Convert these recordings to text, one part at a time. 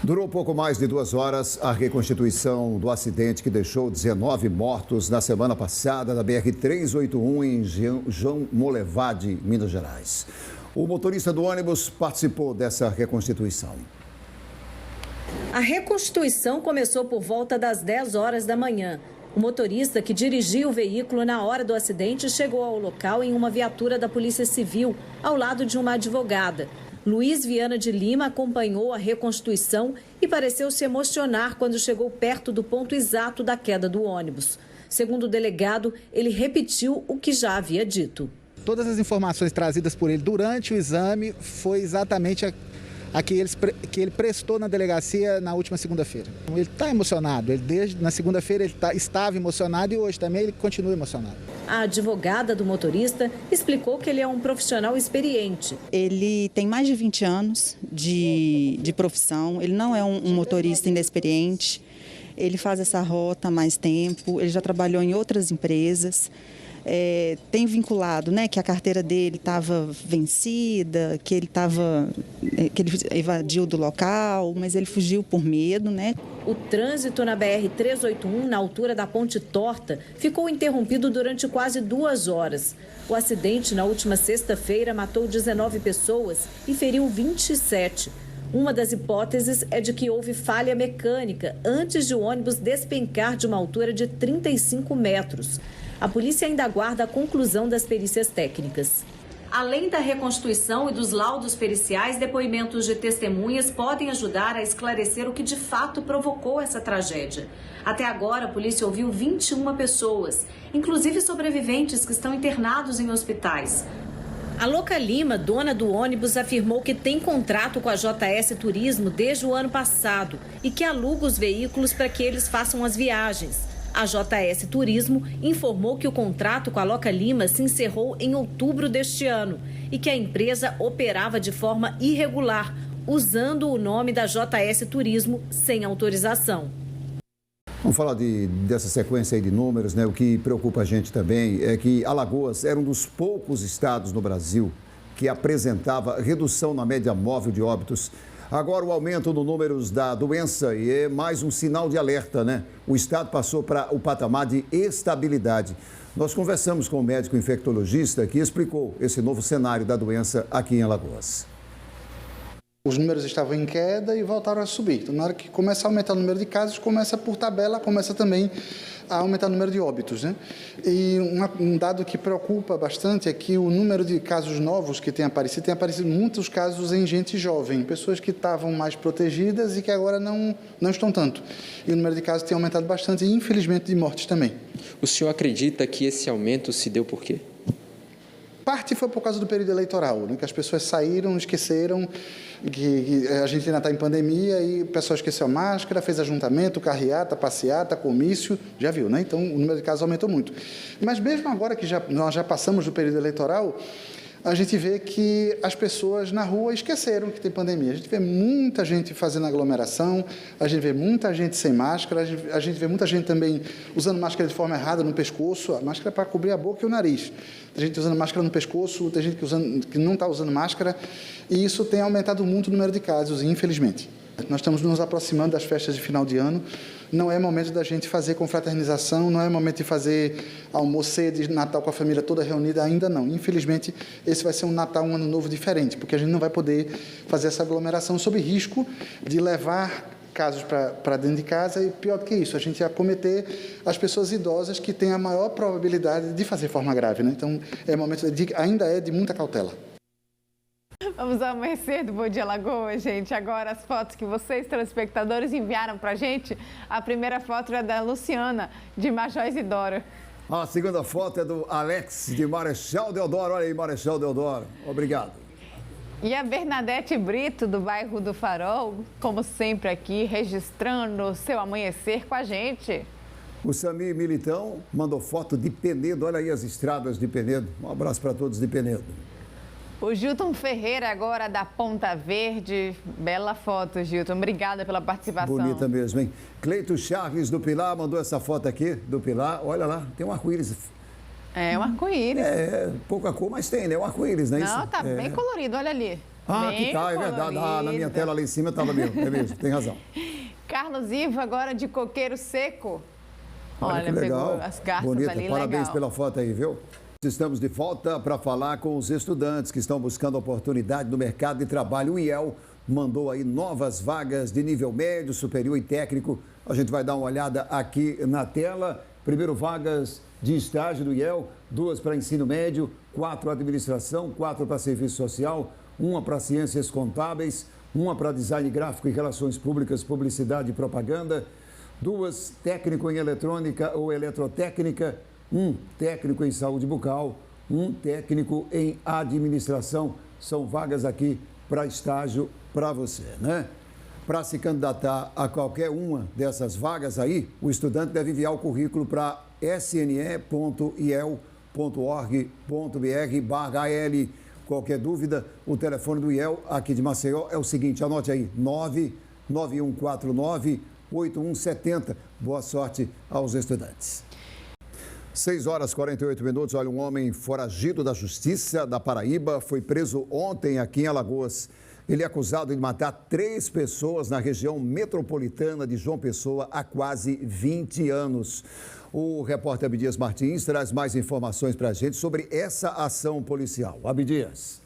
Durou pouco mais de 2 horas a reconstituição do acidente que deixou 19 mortos na semana passada na BR-381 em João Molevade, Minas Gerais. O motorista do ônibus participou dessa reconstituição. A reconstituição começou por volta das 10 horas da manhã. O motorista que dirigia o veículo na hora do acidente chegou ao local em uma viatura da Polícia Civil, ao lado de uma advogada. Luiz Viana de Lima acompanhou a reconstituição e pareceu se emocionar quando chegou perto do ponto exato da queda do ônibus. Segundo o delegado, ele repetiu o que já havia dito. Todas as informações trazidas por ele durante o exame foi exatamente a que ele prestou na delegacia na última segunda-feira. Ele está emocionado, na segunda-feira ele estava emocionado e hoje também ele continua emocionado. A advogada do motorista explicou que ele é um profissional experiente. Ele tem mais de 20 anos de profissão, ele não é um motorista inexperiente, ele faz essa rota há mais tempo, ele já trabalhou em outras empresas. Tem vinculado, que a carteira dele estava vencida, que ele evadiu do local, mas ele fugiu por medo, O trânsito na BR-381, na altura da Ponte Torta, ficou interrompido durante quase 2 horas. O acidente, na última sexta-feira, matou 19 pessoas e feriu 27. Uma das hipóteses é de que houve falha mecânica antes de o ônibus despencar de uma altura de 35 metros. A polícia ainda aguarda a conclusão das perícias técnicas. Além da reconstituição e dos laudos periciais, depoimentos de testemunhas podem ajudar a esclarecer o que de fato provocou essa tragédia. Até agora, a polícia ouviu 21 pessoas, inclusive sobreviventes que estão internados em hospitais. A Loca Lima, dona do ônibus, afirmou que tem contrato com a JS Turismo desde o ano passado e que aluga os veículos para que eles façam as viagens. A JS Turismo informou que o contrato com a Loca Lima se encerrou em outubro deste ano e que a empresa operava de forma irregular, usando o nome da JS Turismo sem autorização. Vamos falar dessa sequência aí de números, O que preocupa a gente também é que Alagoas era um dos poucos estados no Brasil que apresentava redução na média móvel de óbitos. Agora o aumento no números da doença e é mais um sinal de alerta, O estado passou para o patamar de estabilidade. Nós conversamos com o médico infectologista que explicou esse novo cenário da doença aqui em Alagoas. Os números estavam em queda e voltaram a subir. Então, na hora que começa a aumentar o número de casos, começa por tabela, começa também a aumentar o número de óbitos, E um dado que preocupa bastante é que o número de casos novos que tem aparecido muitos casos em gente jovem, pessoas que estavam mais protegidas e que agora não estão tanto. E o número de casos tem aumentado bastante e, infelizmente, de mortes também. O senhor acredita que esse aumento se deu por quê? Parte foi por causa do período eleitoral, que as pessoas saíram, esqueceram que a gente ainda está em pandemia e o pessoal esqueceu a máscara, fez ajuntamento, carreata, passeata, comício, já viu, Então o número de casos aumentou muito. Mas mesmo agora que nós já passamos do período eleitoral, a gente vê que as pessoas na rua esqueceram que tem pandemia. A gente vê muita gente fazendo aglomeração, a gente vê muita gente sem máscara, a gente vê muita gente também usando máscara de forma errada no pescoço. A máscara é para cobrir a boca e o nariz. Tem gente usando máscara no pescoço, tem gente que não está usando máscara, e isso tem aumentado muito o número de casos, infelizmente. Nós estamos nos aproximando das festas de final de ano, não é momento da gente fazer confraternização, não é momento de fazer almoço de Natal com a família toda reunida, ainda não. Infelizmente, esse vai ser um Natal, um Ano Novo diferente, porque a gente não vai poder fazer essa aglomeração sob risco de levar casos para dentro de casa e, pior do que isso, a gente ia acometer as pessoas idosas que têm a maior probabilidade de fazer forma grave, Então, ainda é de muita cautela. Vamos ao amanhecer do Bom Dia Alagoas, gente. Agora as fotos que vocês, telespectadores, enviaram pra gente. A primeira foto é da Luciana, de Major Isidoro. A segunda foto é do Alex, de Marechal Deodoro. Olha aí, Marechal Deodoro. Obrigado. E a Bernadette Brito, do bairro do Farol, como sempre aqui, registrando o seu amanhecer com a gente. O Samir Militão mandou foto de Penedo. Olha aí as estradas de Penedo. Um abraço para todos de Penedo. O Gilton Ferreira, agora da Ponta Verde. Bela foto, Gilton. Obrigada pela participação. Bonita mesmo, hein? Cleito Charles, do Pilar, mandou essa foto aqui, do Pilar. Olha lá, tem um arco-íris. É um arco-íris. Pouca cor, mas tem, Um arco-íris, não é isso? Não, tá bem colorido, olha ali. Aqui tá, é verdade. Na minha tela lá em cima estava mesmo, é mesmo, tem razão. Carlos Ivo, agora de coqueiro seco. Olha que legal. Pegou as garças bonita. ali, Parabéns legal. pela foto aí, viu? Estamos de volta para falar com os estudantes que estão buscando oportunidade no mercado de trabalho. O IEL mandou aí novas vagas de nível médio, superior e técnico. A gente vai dar uma olhada aqui na tela. Primeiro, vagas de estágio do IEL, 2 para ensino médio, 4 administração, 4 para serviço social, 1 para ciências contábeis, 1 para design gráfico e relações públicas, publicidade e propaganda, 2 técnico em eletrônica ou eletrotécnica, 1 técnico em saúde bucal, 1 técnico em administração. São vagas aqui para estágio para você, né? Para se candidatar a qualquer uma dessas vagas aí, o estudante deve enviar o currículo para sne.iel.org.br/AL. Qualquer dúvida, o telefone do IEL aqui de Maceió é o seguinte, anote aí, 99149-8170. Boa sorte aos estudantes. 6h48. Olha, um homem foragido da Justiça da Paraíba foi preso ontem aqui em Alagoas. Ele é acusado de matar 3 pessoas na região metropolitana de João Pessoa há quase 20 anos. O repórter Abdias Martins traz mais informações para a gente sobre essa ação policial. Abdias.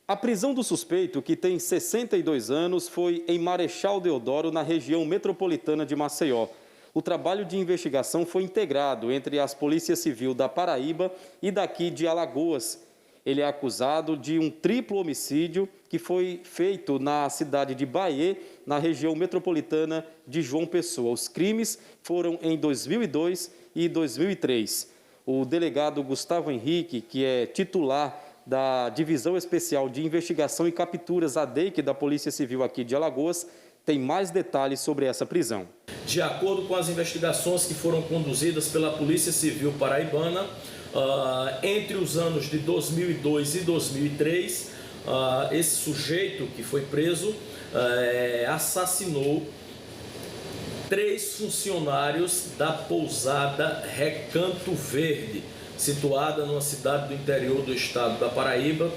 A prisão do suspeito, que tem 62 anos, foi em Marechal Deodoro, na região metropolitana de Maceió. O trabalho de investigação foi integrado entre as polícias civil da Paraíba e daqui de Alagoas. Ele é acusado de um triplo homicídio que foi feito na cidade de Bahia, na região metropolitana de João Pessoa. Os crimes foram em 2002 e 2003. O delegado Gustavo Henrique, que é titular da Divisão Especial de Investigação e Capturas, a DEIC, da Polícia Civil aqui de Alagoas, tem mais detalhes sobre essa prisão. De acordo com as investigações que foram conduzidas pela Polícia Civil paraibana, entre os anos de 2002 e 2003, esse sujeito que foi preso assassinou 3 funcionários da pousada Recanto Verde, situada numa cidade do interior do estado da Paraíba,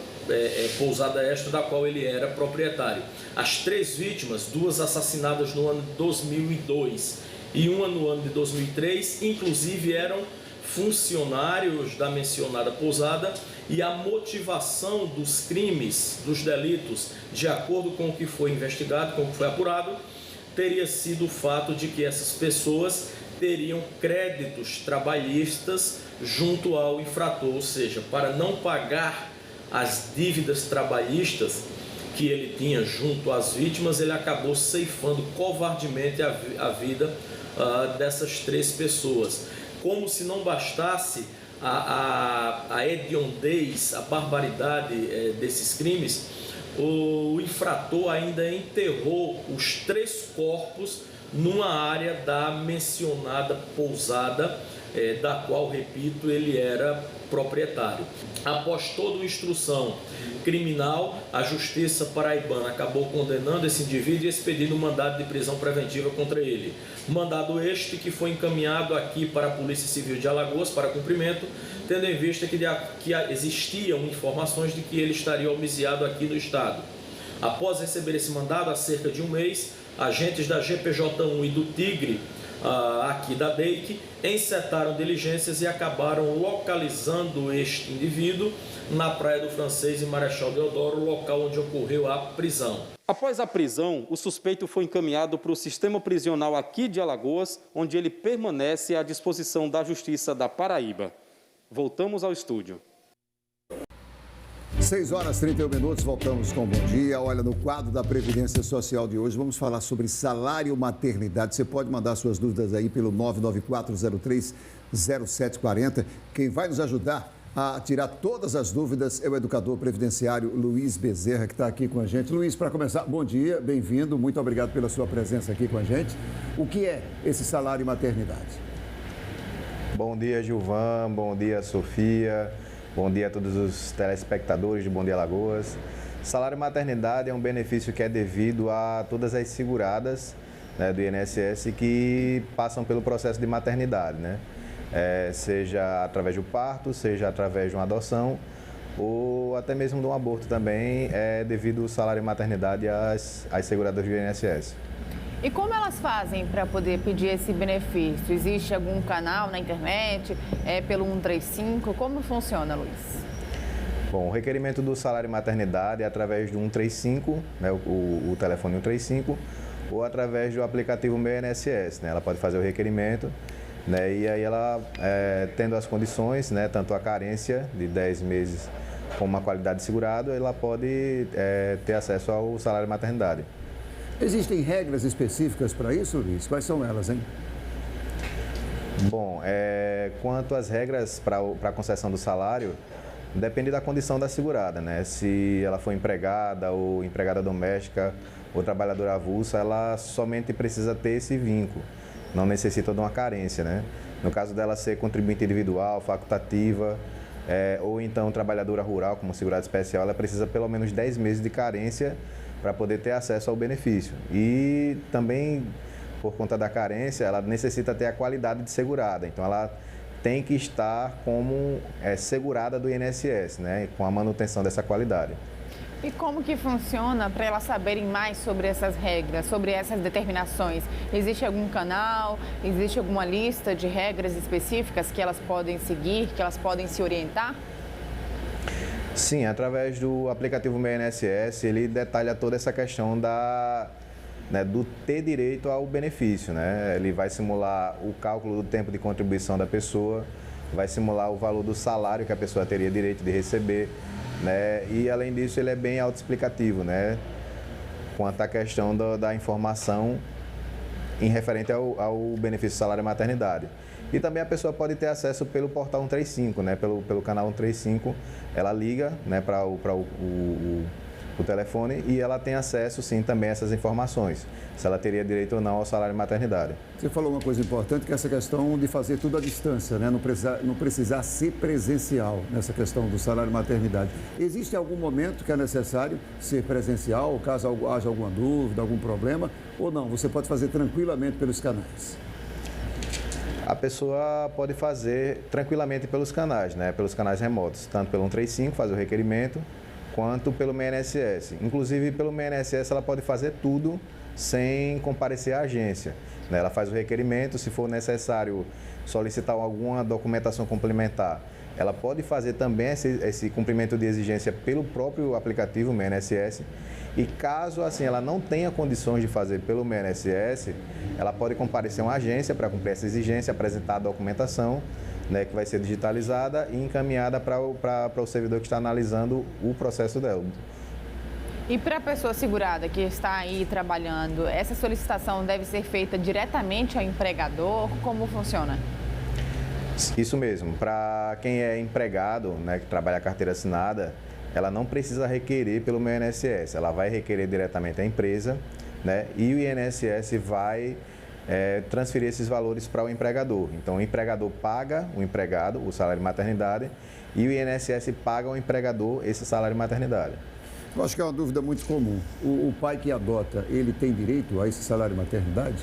pousada esta da qual ele era proprietário. As 3 vítimas, 2 assassinadas no ano de 2002 e uma no ano de 2003, inclusive eram funcionários da mencionada pousada, e a motivação dos crimes, dos delitos, de acordo com o que foi investigado, com o que foi apurado, teria sido o fato de que essas pessoas teriam créditos trabalhistas junto ao infrator, ou seja, para não pagar as dívidas trabalhistas que ele tinha junto às vítimas, ele acabou ceifando covardemente a vida dessas 3 pessoas. Como se não bastasse a hediondez, a barbaridade desses crimes, o infrator ainda enterrou os 3 corpos numa área da mencionada pousada, da qual, repito, ele era proprietário. Após toda uma instrução criminal, a Justiça paraibana acabou condenando esse indivíduo e expedindo um mandado de prisão preventiva contra ele. Mandado este que foi encaminhado aqui para a Polícia Civil de Alagoas para cumprimento, tendo em vista que existiam informações de que ele estaria homicidiado aqui no estado. Após receber esse mandado, há cerca de um mês, agentes da GPJ1 e do Tigre, aqui da DEIC, encetaram diligências e acabaram localizando este indivíduo na Praia do Francês, em Marechal Deodoro, local onde ocorreu a prisão. Após a prisão, o suspeito foi encaminhado para o sistema prisional aqui de Alagoas, onde ele permanece à disposição da Justiça da Paraíba. Voltamos ao estúdio. 6h31, voltamos com Bom Dia. Olha, no quadro da Previdência Social de hoje, vamos falar sobre salário maternidade. Você pode mandar suas dúvidas aí pelo 994030740. Quem vai nos ajudar a tirar todas as dúvidas é o educador previdenciário Luiz Bezerra, que está aqui com a gente. Luiz, para começar, bom dia, bem-vindo, muito obrigado pela sua presença aqui com a gente. O que é esse salário maternidade? Bom dia, Gilvan, bom dia, Sofia. Bom dia a todos os telespectadores de Bom Dia Alagoas. Salário maternidade é um benefício que é devido a todas as seguradas, né, do INSS que passam pelo processo de maternidade, né? Seja através do parto, seja através de uma adoção ou até mesmo de um aborto também, devido ao salário maternidade às seguradoras do INSS. E como elas fazem para poder pedir esse benefício? Existe algum canal na internet? É pelo 135? Como funciona, Luiz? Bom, o requerimento do salário maternidade é através do 135, né, o telefone 135, ou através do aplicativo Meu INSS. Né? Ela pode fazer o requerimento, né, e aí ela, tendo as condições, né, tanto a carência de 10 meses como a qualidade de segurado, ela pode ter acesso ao salário maternidade. Existem regras específicas para isso, Luiz? Quais são elas, hein? Bom, quanto às regras para a concessão do salário, depende da condição da segurada, né? Se ela for empregada ou empregada doméstica ou trabalhadora avulsa, ela somente precisa ter esse vínculo, não necessita de uma carência, né? No caso dela ser contribuinte individual, facultativa, ou então trabalhadora rural como segurada especial, ela precisa pelo menos 10 meses de carência para poder ter acesso ao benefício. E também, por conta da carência, ela necessita ter a qualidade de segurada. Então, ela tem que estar como segurada do INSS, né, com a manutenção dessa qualidade. E como que funciona para elas saberem mais sobre essas regras, sobre essas determinações? Existe algum canal, existe alguma lista de regras específicas que elas podem seguir, que elas podem se orientar? Sim, através do aplicativo Meu INSS, ele detalha toda essa questão do ter direito ao benefício, né? Ele vai simular o cálculo do tempo de contribuição da pessoa, vai simular o valor do salário que a pessoa teria direito de receber, né? E além disso, ele é bem autoexplicativo, né? Quanto à questão da informação em referente ao benefício salário maternidade. E também a pessoa pode ter acesso pelo portal 135, né? Pelo canal 135, ela liga, né, para o telefone e ela tem acesso, sim, também a essas informações, se ela teria direito ou não ao salário maternidade. Você falou uma coisa importante, que é essa questão de fazer tudo à distância, né? Não precisar ser presencial nessa questão do salário maternidade. Existe algum momento que é necessário ser presencial, caso haja alguma dúvida, algum problema, ou não? Você pode fazer tranquilamente pelos canais? A pessoa pode fazer tranquilamente pelos canais, né? Pelos canais remotos, tanto pelo 135, fazer o requerimento, quanto pelo INSS. Inclusive, pelo INSS, ela pode fazer tudo sem comparecer à agência, né? Ela faz o requerimento, se for necessário solicitar alguma documentação complementar, ela pode fazer também esse cumprimento de exigência pelo próprio aplicativo INSS. E caso assim ela não tenha condições de fazer pelo INSS, ela pode comparecer a uma agência para cumprir essa exigência, apresentar a documentação, né, que vai ser digitalizada e encaminhada para o servidor que está analisando o processo dela. E para a pessoa segurada que está aí trabalhando, essa solicitação deve ser feita diretamente ao empregador? Como funciona? Isso mesmo. Para quem é empregado, né, que trabalha a carteira assinada, ela não precisa requerer pelo meu INSS, ela vai requerer diretamente à empresa, né, e o INSS vai transferir esses valores para o empregador. Então, o empregador paga o empregado o salário de maternidade e o INSS paga ao empregador esse salário de maternidade. Eu acho que é uma dúvida muito comum. O pai que adota, ele tem direito a esse salário de maternidade?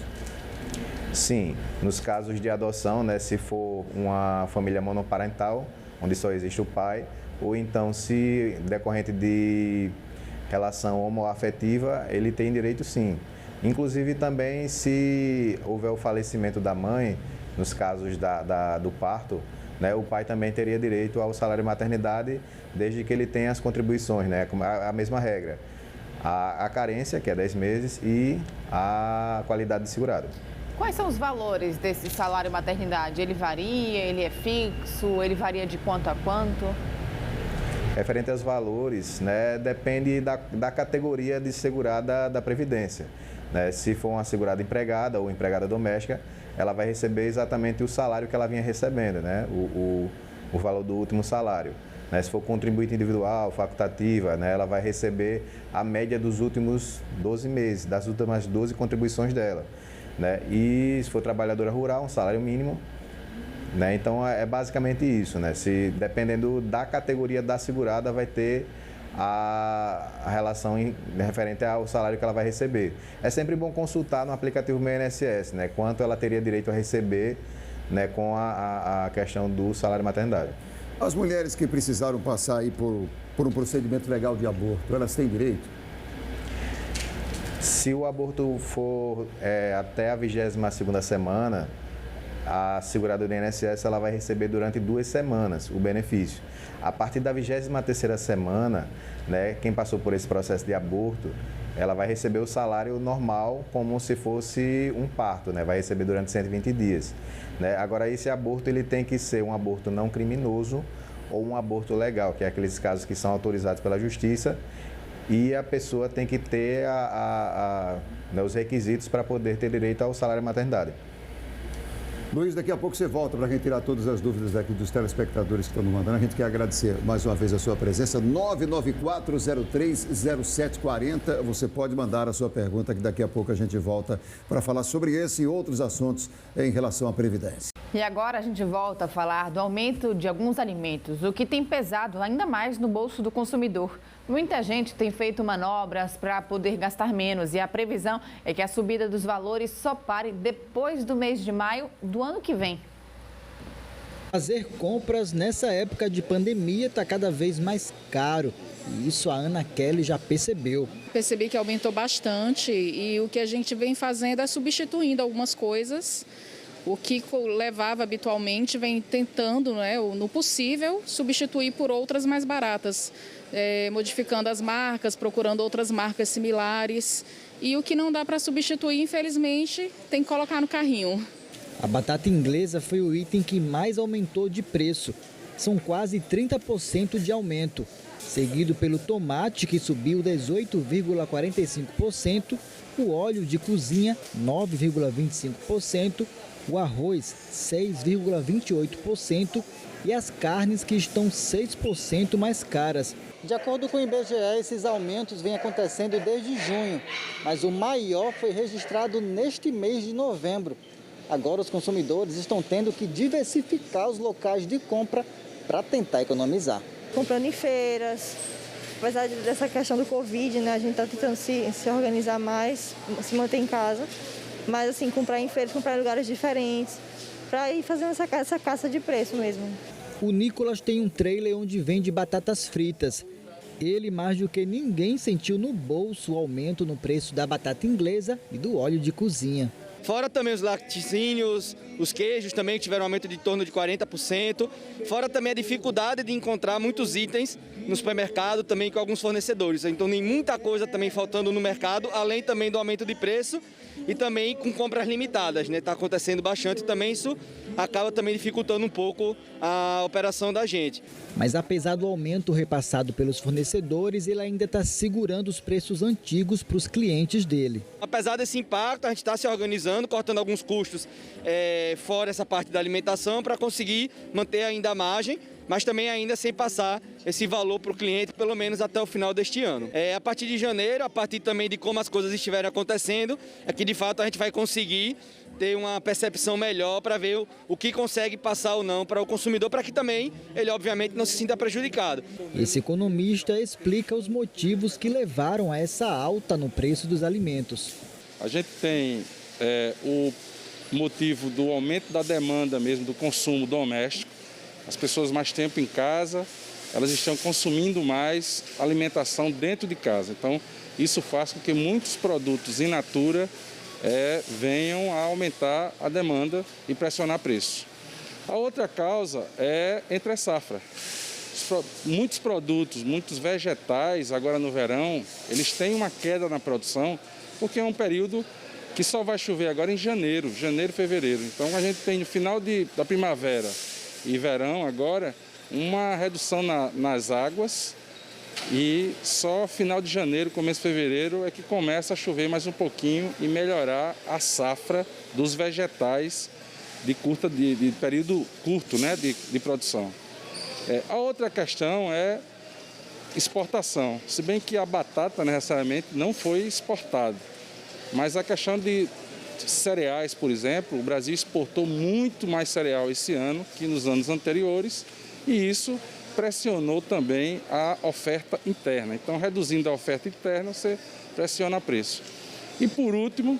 Sim, nos casos de adoção, né, se for uma família monoparental, onde só existe o pai, ou então se decorrente de relação homoafetiva, ele tem direito sim. Inclusive também se houver o falecimento da mãe, nos casos do parto, né, o pai também teria direito ao salário de maternidade, desde que ele tenha as contribuições, né, a mesma regra. A carência, que é 10 meses, e a qualidade de segurado. Quais são os valores desse salário maternidade? Ele varia, ele é fixo, ele varia de quanto a quanto? Referente aos valores, né, depende da categoria de segurada da Previdência. Né? Se for uma segurada empregada ou empregada doméstica, ela vai receber exatamente o salário que ela vinha recebendo, né? O valor do último salário. Né? Se for contribuinte individual, facultativa, né, ela vai receber a média dos últimos 12 meses, das últimas 12 contribuições dela. Né? E se for trabalhadora rural, um salário mínimo. Né? Então, é basicamente isso. Né? Dependendo da categoria da segurada, vai ter a relação referente ao salário que ela vai receber. É sempre bom consultar no aplicativo Meu INSS, né, quanto ela teria direito a receber, né, com a questão do salário de maternidade. As mulheres que precisaram passar aí por um procedimento legal de aborto, elas têm direito? Se o aborto for até a 22ª semana, a seguradora do INSS ela vai receber durante 2 semanas o benefício. A partir da 23ª semana, né, quem passou por esse processo de aborto, ela vai receber o salário normal como se fosse um parto, né? Vai receber durante 120 dias. Né? Agora, esse aborto ele tem que ser um aborto não criminoso ou um aborto legal, que é aqueles casos que são autorizados pela Justiça, e a pessoa tem que ter né, os requisitos para poder ter direito ao salário maternidade. Luiz, daqui a pouco você volta para a gente tirar todas as dúvidas daqui dos telespectadores que estão nos mandando. A gente quer agradecer mais uma vez a sua presença. 994030740. Você pode mandar a sua pergunta que daqui a pouco a gente volta para falar sobre esse e outros assuntos em relação à Previdência. E agora a gente volta a falar do aumento de alguns alimentos, o que tem pesado ainda mais no bolso do consumidor. Muita gente tem feito manobras para poder gastar menos e a previsão é que a subida dos valores só pare depois do mês de maio do ano que vem. Fazer compras nessa época de pandemia está cada vez mais caro. E isso a Ana Kelly já percebeu. Percebi que aumentou bastante e o que a gente vem fazendo é substituindo algumas coisas. O que levava habitualmente vem tentando, né, no possível, substituir por outras mais baratas, modificando as marcas, procurando outras marcas similares. E o que não dá para substituir, infelizmente, tem que colocar no carrinho. A batata inglesa foi o item que mais aumentou de preço. São quase 30% de aumento, seguido pelo tomate, que subiu 18,45%, o óleo de cozinha, 9,25%, o arroz, 6,28% e as carnes, que estão 6% mais caras. De acordo com o IBGE, esses aumentos vêm acontecendo desde junho, mas o maior foi registrado neste mês de novembro. Agora os consumidores estão tendo que diversificar os locais de compra para tentar economizar. Comprando em feiras, apesar dessa questão do Covid, né, a gente está tentando se organizar mais, se manter em casa. Mas assim, comprar em feiras, comprar em lugares diferentes, para ir fazendo essa caça de preço mesmo. O Nicolas tem um trailer onde vende batatas fritas. Ele, mais do que ninguém, sentiu no bolso o aumento no preço da batata inglesa e do óleo de cozinha. Fora também os laticínios, os queijos também que tiveram um aumento de torno de 40%. Fora também a dificuldade de encontrar muitos itens no supermercado também com alguns fornecedores. Então tem muita coisa também faltando no mercado, além também do aumento de preço e também com compras limitadas, né? Está acontecendo bastante também, isso acaba também dificultando um pouco a operação da gente. Mas apesar do aumento repassado pelos fornecedores, ele ainda está segurando os preços antigos para os clientes dele. Apesar desse impacto, a gente está se organizando, cortando alguns custos fora essa parte da alimentação para conseguir manter ainda a margem, mas também ainda sem passar esse valor para o cliente, pelo menos até o final deste ano. A partir de janeiro, a partir também de como as coisas estiverem acontecendo, é que de fato a gente vai conseguir ter uma percepção melhor para ver o que consegue passar ou não para o consumidor, para que também ele obviamente não se sinta prejudicado. Esse economista explica os motivos que levaram a essa alta no preço dos alimentos. A gente tem o motivo do aumento da demanda mesmo, do consumo doméstico. As pessoas mais tempo em casa, elas estão consumindo mais alimentação dentro de casa. Então, isso faz com que muitos produtos in natura venham a aumentar a demanda e pressionar preço. A outra causa é entre safra. Muitos produtos, muitos vegetais, agora no verão, eles têm uma queda na produção, porque é um período que só vai chover agora em janeiro, fevereiro. Então, a gente tem no final da primavera e verão agora uma redução nas águas e só final de janeiro, começo de fevereiro é que começa a chover mais um pouquinho e melhorar a safra dos vegetais de período curto, né, de produção. A outra questão é exportação, se bem que a batata necessariamente não foi exportada, mas a questão de cereais, por exemplo, o Brasil exportou muito mais cereal esse ano que nos anos anteriores e isso pressionou também a oferta interna. Então, reduzindo a oferta interna, você pressiona o preço. E, por último,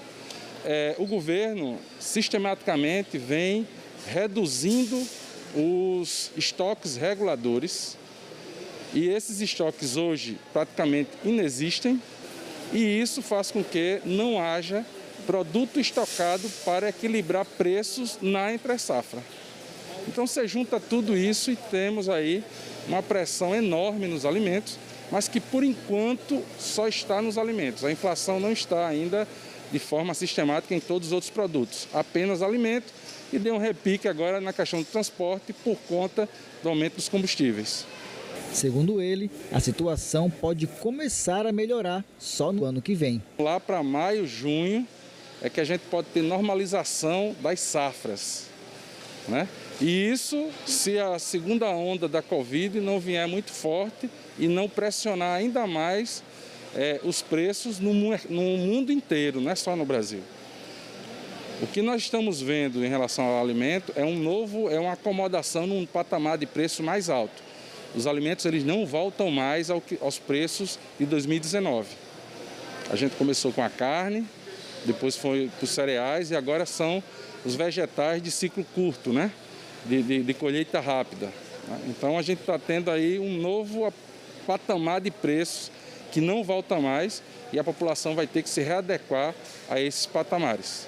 o governo sistematicamente vem reduzindo os estoques reguladores, e esses estoques hoje praticamente inexistem, e isso faz com que não haja produto estocado para equilibrar preços na entre-safra. Então você junta tudo isso e temos aí uma pressão enorme nos alimentos, mas que por enquanto só está nos alimentos. A inflação não está ainda de forma sistemática em todos os outros produtos, apenas alimento, e deu um repique agora na questão do transporte por conta do aumento dos combustíveis. Segundo ele, a situação pode começar a melhorar só no ano que vem. Lá para maio, junho, é que a gente pode ter normalização das safras, né? E isso se a segunda onda da Covid não vier muito forte e não pressionar ainda mais os preços no mundo inteiro, não é só no Brasil. O que nós estamos vendo em relação ao alimento é uma acomodação num patamar de preço mais alto. Os alimentos eles não voltam mais aos preços de 2019. A gente começou com a carne, depois foi para os cereais e agora são os vegetais de ciclo curto, né? De colheita rápida. Então a gente está tendo aí um novo patamar de preços que não volta mais e a população vai ter que se readequar a esses patamares.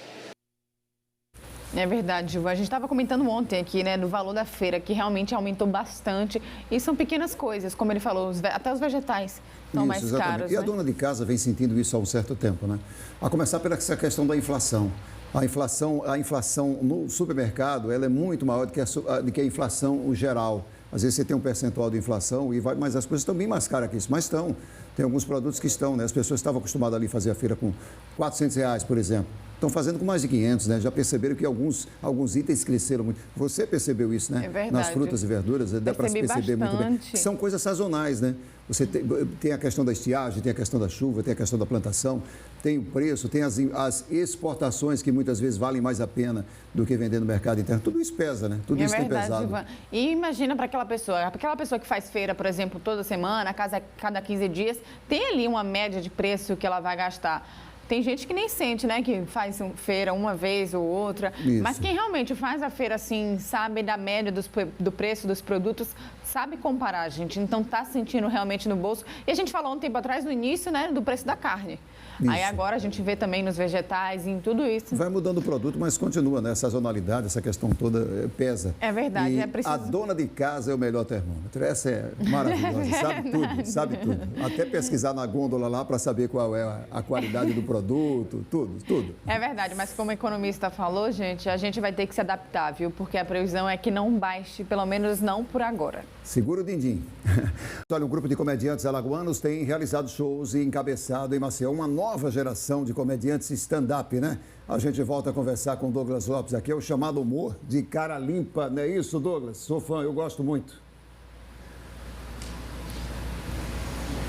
É verdade, Gilvan. A gente estava comentando ontem aqui, né, do valor da feira, que realmente aumentou bastante. E são pequenas coisas, como ele falou, até os vegetais estão mais caros. E a dona de casa vem sentindo isso há um certo tempo, né? A começar pela essa questão da inflação. A inflação no supermercado ela é muito maior do que a inflação geral. Às vezes você tem um percentual de inflação, mas as coisas estão bem mais caras que isso. Mas estão. Tem alguns produtos que estão, né? As pessoas estavam acostumadas ali a fazer a feira com R$400, por exemplo. Estão fazendo com mais de 500, né? Já perceberam que alguns itens cresceram muito. Você percebeu isso, né? É verdade. Nas frutas e verduras, dá para se perceber bastante. Muito bem. São coisas sazonais, né? Você tem a questão da estiagem, tem a questão da chuva, tem a questão da plantação, tem o preço, tem as exportações que muitas vezes valem mais a pena do que vender no mercado interno. Tudo isso pesa, né? Tudo isso tem pesado. Ivan. E imagina para aquela pessoa que faz feira, por exemplo, toda semana, cada 15 dias, tem ali uma média de preço que ela vai gastar. Tem gente que nem sente, né, que faz feira uma vez ou outra, isso. Mas quem realmente faz a feira assim, sabe da média do preço dos produtos, sabe comparar, gente. Então tá sentindo realmente no bolso. E a gente falou um tempo atrás, no início, né, do preço da carne. Isso. Aí agora a gente vê também nos vegetais e em tudo isso. Vai mudando o produto, mas continua, né? Essa sazonalidade, essa questão toda pesa. É verdade, e é preciso. A dona de casa é o melhor termômetro. Essa é maravilhosa, sabe tudo. Até pesquisar na gôndola lá para saber qual é a qualidade do produto, tudo. É verdade, mas como o economista falou, gente, a gente vai ter que se adaptar, viu? Porque a previsão é que não baixe, pelo menos não por agora. Segura o din-din. Olha, um grupo de comediantes alagoanos tem realizado shows e encabeçado em Maceió uma nova geração de comediantes stand-up, né? A gente volta a conversar com Douglas Lopes aqui, é o chamado humor de cara limpa, não é isso, Douglas? Sou fã, eu gosto muito.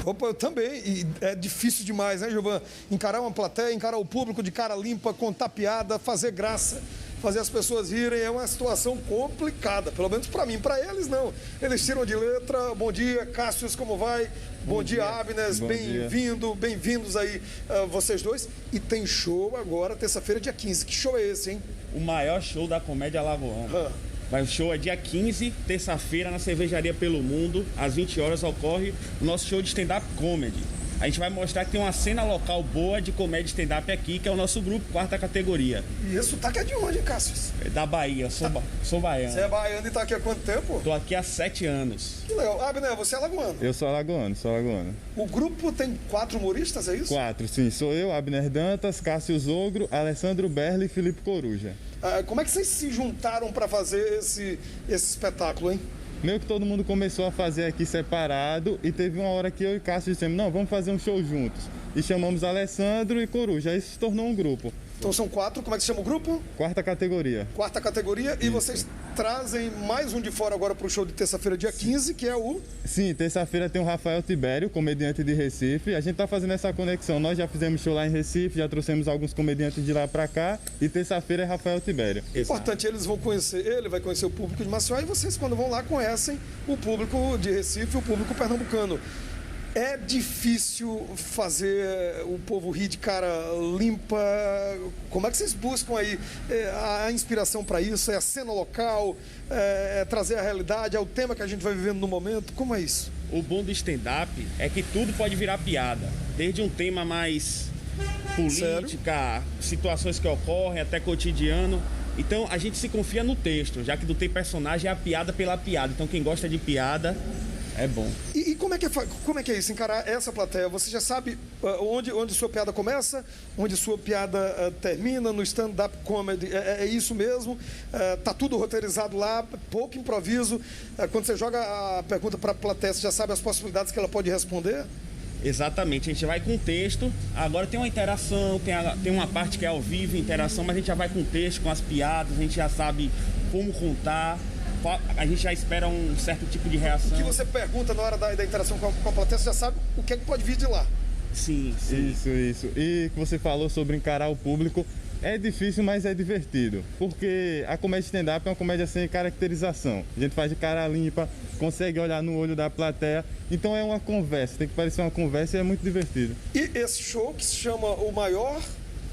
Opa, eu também. E é difícil demais, né, Gilvan? Encarar uma plateia, encarar o público de cara limpa, contar piada, fazer graça, fazer as pessoas rirem é uma situação complicada, pelo menos para mim. Para eles, não. Eles tiram de letra. Bom dia, Cássio, como vai? Bom dia, Abner, bem-vindos aí vocês dois. E tem show agora, terça-feira, dia 15. Que show é esse, hein? O maior show da comédia alagoana. O show é dia 15, terça-feira, na Cervejaria Pelo Mundo. Às 20 horas ocorre o nosso show de stand-up comedy. A gente vai mostrar que tem uma cena local boa de comédia stand-up aqui, que é o nosso grupo, 4ª categoria. E esse sotaque é de onde, Cássio? É da Bahia, sou baiano. Você é baiano e tá aqui há quanto tempo? Tô aqui há 7 anos. Que legal. Abner, você é alagoano? Eu sou alagoano. O grupo tem 4 humoristas, é isso? 4, sim. Sou eu, Abner Dantas, Cássio Zogro, Alessandro Berli e Felipe Coruja. Como é que vocês se juntaram para fazer esse espetáculo, hein? Meio que todo mundo começou a fazer aqui separado e teve uma hora que eu e Cássio dissemos, não, vamos fazer um show juntos. E chamamos Alessandro e Coruja, aí se tornou um grupo. Então são 4, como é que se chama o grupo? 4ª categoria. 4ª categoria. Isso. E vocês trazem mais um de fora agora para o show de terça-feira, dia 15, que é o... Sim, terça-feira tem o Rafael Tibério, comediante de Recife. A gente tá fazendo essa conexão. Nós já fizemos show lá em Recife, já trouxemos alguns comediantes de lá para cá. E terça-feira é Rafael Tibério. Importante, eles vão conhecer, ele vai conhecer o público de Maceió e vocês, quando vão lá, conhecem o público de Recife, o público pernambucano. É difícil fazer o povo rir de cara limpa. Como é que vocês buscam aí a inspiração para isso? É a cena local? É trazer a realidade? É o tema que a gente vai vivendo no momento? Como é isso? O bom do stand-up é que tudo pode virar piada. Desde um tema mais política, situações que ocorrem, até cotidiano. Então a gente se confia no texto, já que não tem personagem, é a piada pela piada. Então quem gosta de piada... é bom. E como é que é isso, encarar essa plateia? Você já sabe onde sua piada começa, onde sua piada termina, no stand-up comedy? É isso mesmo? Tá tudo roteirizado lá, pouco improviso. Quando você joga a pergunta para a plateia, você já sabe as possibilidades que ela pode responder? Exatamente, a gente vai com texto, agora tem uma interação, tem uma parte que é ao vivo, interação, mas a gente já vai com texto, com as piadas, a gente já sabe como contar. A gente já espera um certo tipo de reação. O que você pergunta na hora da interação com a plateia, você já sabe o que é que pode vir de lá. Sim. Isso. E que você falou sobre encarar o público, é difícil, mas é divertido. Porque a comédia stand-up é uma comédia sem caracterização. A gente faz de cara limpa, consegue olhar no olho da plateia. Então é uma conversa, tem que parecer uma conversa e é muito divertido. E esse show que se chama O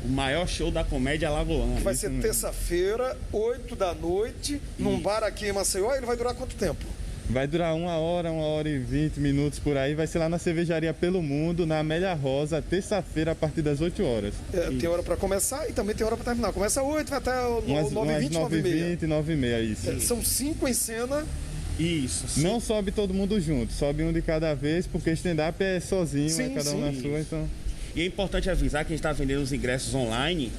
maior show da comédia alagoana. Que vai ser terça-feira, 20h, num bar aqui em Maceió. Ele vai durar quanto tempo? Vai durar 1 hora e 20 minutos por aí. Vai ser lá na Cervejaria Pelo Mundo, na Amélia Rosa, terça-feira, a partir das 8 horas. Tem hora para começar e também tem hora para terminar. Começa às 8, vai até 9h20, 9h20, 9h30, isso. São 5 em cena. Isso. Não sobe todo mundo junto, sobe um de cada vez, porque stand-up é sozinho, cada um na sua, então... E é importante avisar que a gente está vendendo os ingressos online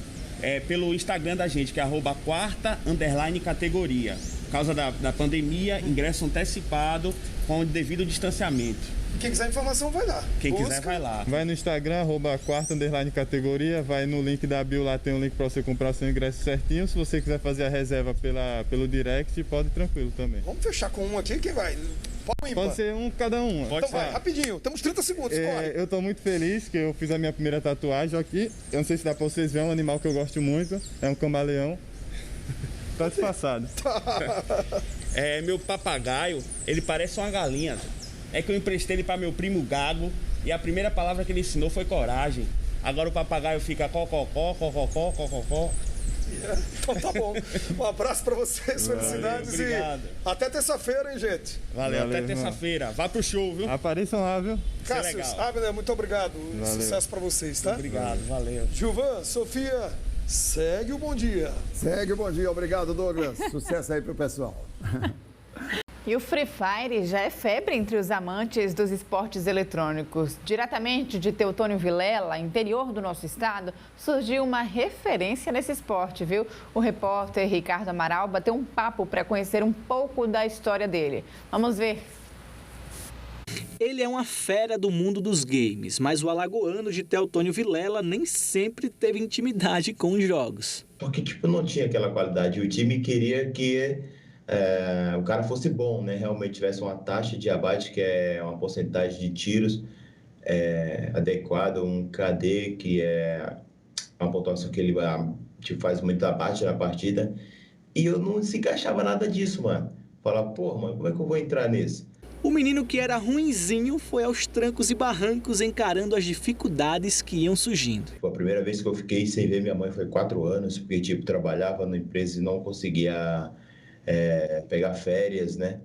pelo Instagram da gente, que é @quarta_categoria. Por causa da pandemia, ingresso antecipado com o devido distanciamento. Quem quiser informação vai lá. Quiser vai lá. Vai no Instagram, @quarta_categoria, vai no link da bio, lá tem um link para você comprar o seu ingresso certinho. Se você quiser fazer a reserva pelo direct, pode tranquilo também. Vamos fechar com um aqui, quem vai? Pode ser cada um. Então vai, rapidinho, temos 30 segundos, corre. Eu tô muito feliz que eu fiz a minha primeira tatuagem aqui. Eu não sei se dá pra vocês verem, é um animal que eu gosto muito. É um camaleão. Tá disfarçado. Meu papagaio, ele parece uma galinha. É que eu emprestei ele pra meu primo Gago e a primeira palavra que ele ensinou foi coragem. Agora o papagaio fica cococó, cococó, cococó. Então tá bom. Um abraço pra vocês, felicidades. Obrigado. E até terça-feira, hein, gente? Valeu, até terça-feira. Vá pro show, viu? Apareçam lá, viu? Cássio, Abner, muito obrigado. Valeu. Sucesso pra vocês, tá? Obrigado, valeu. Gilvan, Sofia, segue o bom dia. Segue o bom dia. Obrigado, Douglas. Sucesso aí pro pessoal. E o Free Fire já é febre entre os amantes dos esportes eletrônicos. Diretamente de Teutônio Vilela, interior do nosso estado, surgiu uma referência nesse esporte, viu? O repórter Ricardo Amaral bateu um papo para conhecer um pouco da história dele. Vamos ver. Ele é uma fera do mundo dos games, mas o alagoano de Teutônio Vilela nem sempre teve intimidade com os jogos. Porque, não tinha aquela qualidade. O time queria que o cara fosse bom, né? Realmente tivesse uma taxa de abate, que é uma porcentagem de tiros adequada, um KD, que é uma pontuação que ele faz muito abate na partida. E eu não se encaixava nada disso, mano. Falava, mano, como é que eu vou entrar nisso? O menino que era ruinzinho foi aos trancos e barrancos encarando as dificuldades que iam surgindo. A primeira vez que eu fiquei sem ver minha mãe foi 4 anos, porque, trabalhava na empresa e não conseguia pegar férias, né?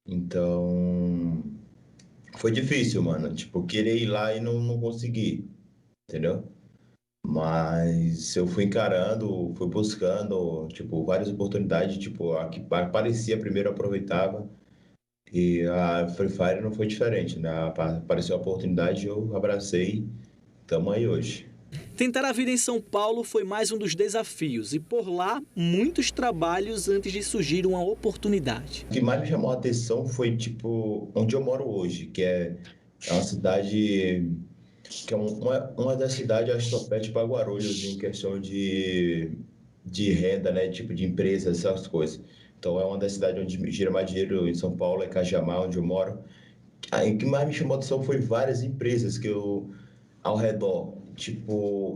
Então, foi difícil, mano. Querer ir lá e não consegui, entendeu? Mas eu fui encarando, fui buscando, várias oportunidades, a que parecia primeiro eu aproveitava. E a Free Fire não foi diferente, né? Apareceu a oportunidade, eu abracei, tamo aí hoje. Tentar a vida em São Paulo foi mais um dos desafios e por lá, muitos trabalhos antes de surgir uma oportunidade. O que mais me chamou a atenção foi, onde eu moro hoje, que é uma cidade, que é uma das cidades, acho que só pede para Guarulhos em questão de renda, né? De empresas, essas coisas. Então, é uma das cidades onde gira mais dinheiro em São Paulo, é Cajamar, onde eu moro. O que mais me chamou a atenção foi várias empresas que ao redor.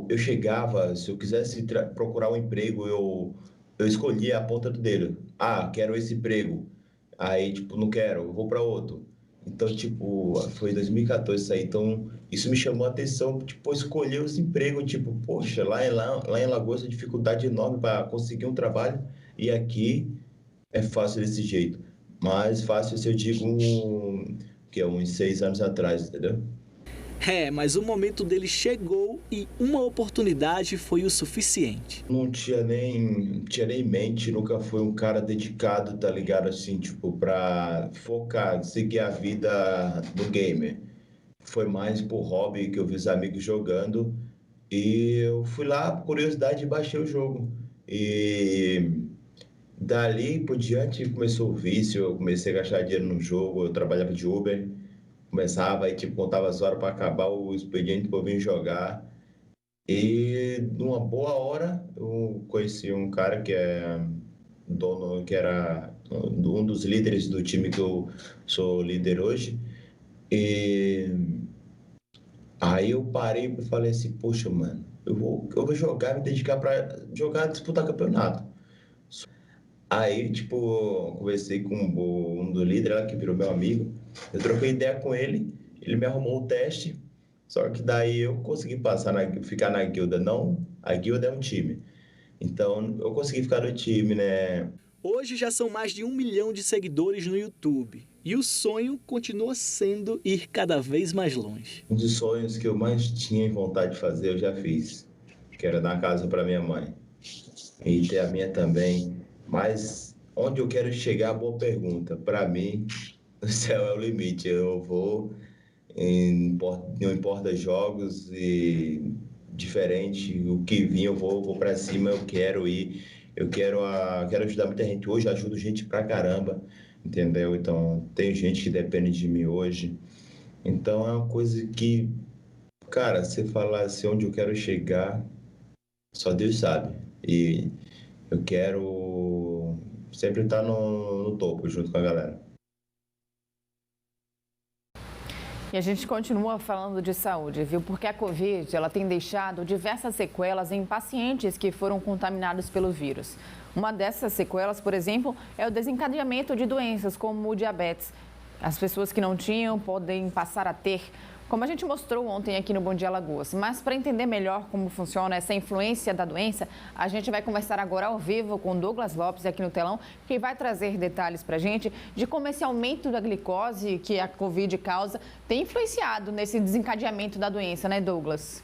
Eu chegava, se eu quisesse procurar um emprego, eu escolhia a ponta do dedo. Quero esse emprego. Aí, não quero, eu vou para outro. Então, tipo, foi em 2014 isso aí. Então, isso me chamou a atenção, tipo, escolher os empregos, tipo, poxa, lá em Alagoas a dificuldade enorme para conseguir um trabalho e aqui é fácil desse jeito. Mas fácil se eu digo que é uns 6 anos atrás, entendeu? Mas o momento dele chegou e uma oportunidade foi o suficiente. Não tinha nem em mente, nunca fui um cara dedicado, tá ligado? Assim, tipo, pra focar, seguir a vida do gamer. Foi mais por hobby que eu vi os amigos jogando e eu fui lá, por curiosidade, e baixei o jogo. E dali por diante começou o vício, eu comecei a gastar dinheiro no jogo, eu trabalhava de Uber. Começava aí, tipo, contava as horas para acabar o expediente para eu vir jogar. E numa boa hora eu conheci um cara que é dono, que era um dos líderes do time que eu sou líder hoje. E aí eu parei e falei assim, poxa, mano, eu vou jogar, me dedicar para jogar, disputar campeonato. Aí, tipo, conversei com um do líder, ela que virou meu amigo. Eu troquei ideia com ele, ele me arrumou um teste, só que daí eu consegui ficar na guilda. Não, a guilda é um time. Então, eu consegui ficar no time, né? Hoje já são mais de 1 milhão de seguidores no YouTube. E o sonho continua sendo ir cada vez mais longe. Um dos sonhos que eu mais tinha vontade de fazer, eu já fiz. Que era dar uma casa para minha mãe. E ter a minha também. Mas onde eu quero chegar, boa pergunta. Para mim, o céu é o limite. Eu vou, não importa jogos e diferente, o que vir eu vou para cima, eu quero ir. Eu quero ajudar muita gente. Hoje ajudo gente pra caramba, entendeu? Então, tem gente que depende de mim hoje. Então, é uma coisa que, cara, você falar assim, onde eu quero chegar, só Deus sabe. E eu quero sempre estar no topo, junto com a galera. E a gente continua falando de saúde, viu? Porque a Covid, ela tem deixado diversas sequelas em pacientes que foram contaminados pelo vírus. Uma dessas sequelas, por exemplo, é o desencadeamento de doenças como o diabetes. As pessoas que não tinham podem passar a ter, como a gente mostrou ontem aqui no Bom Dia Alagoas. Mas para entender melhor como funciona essa influência da doença, a gente vai conversar agora ao vivo com Douglas Lopes aqui no telão, que vai trazer detalhes para a gente de como esse aumento da glicose que a Covid causa tem influenciado nesse desencadeamento da doença, né, Douglas?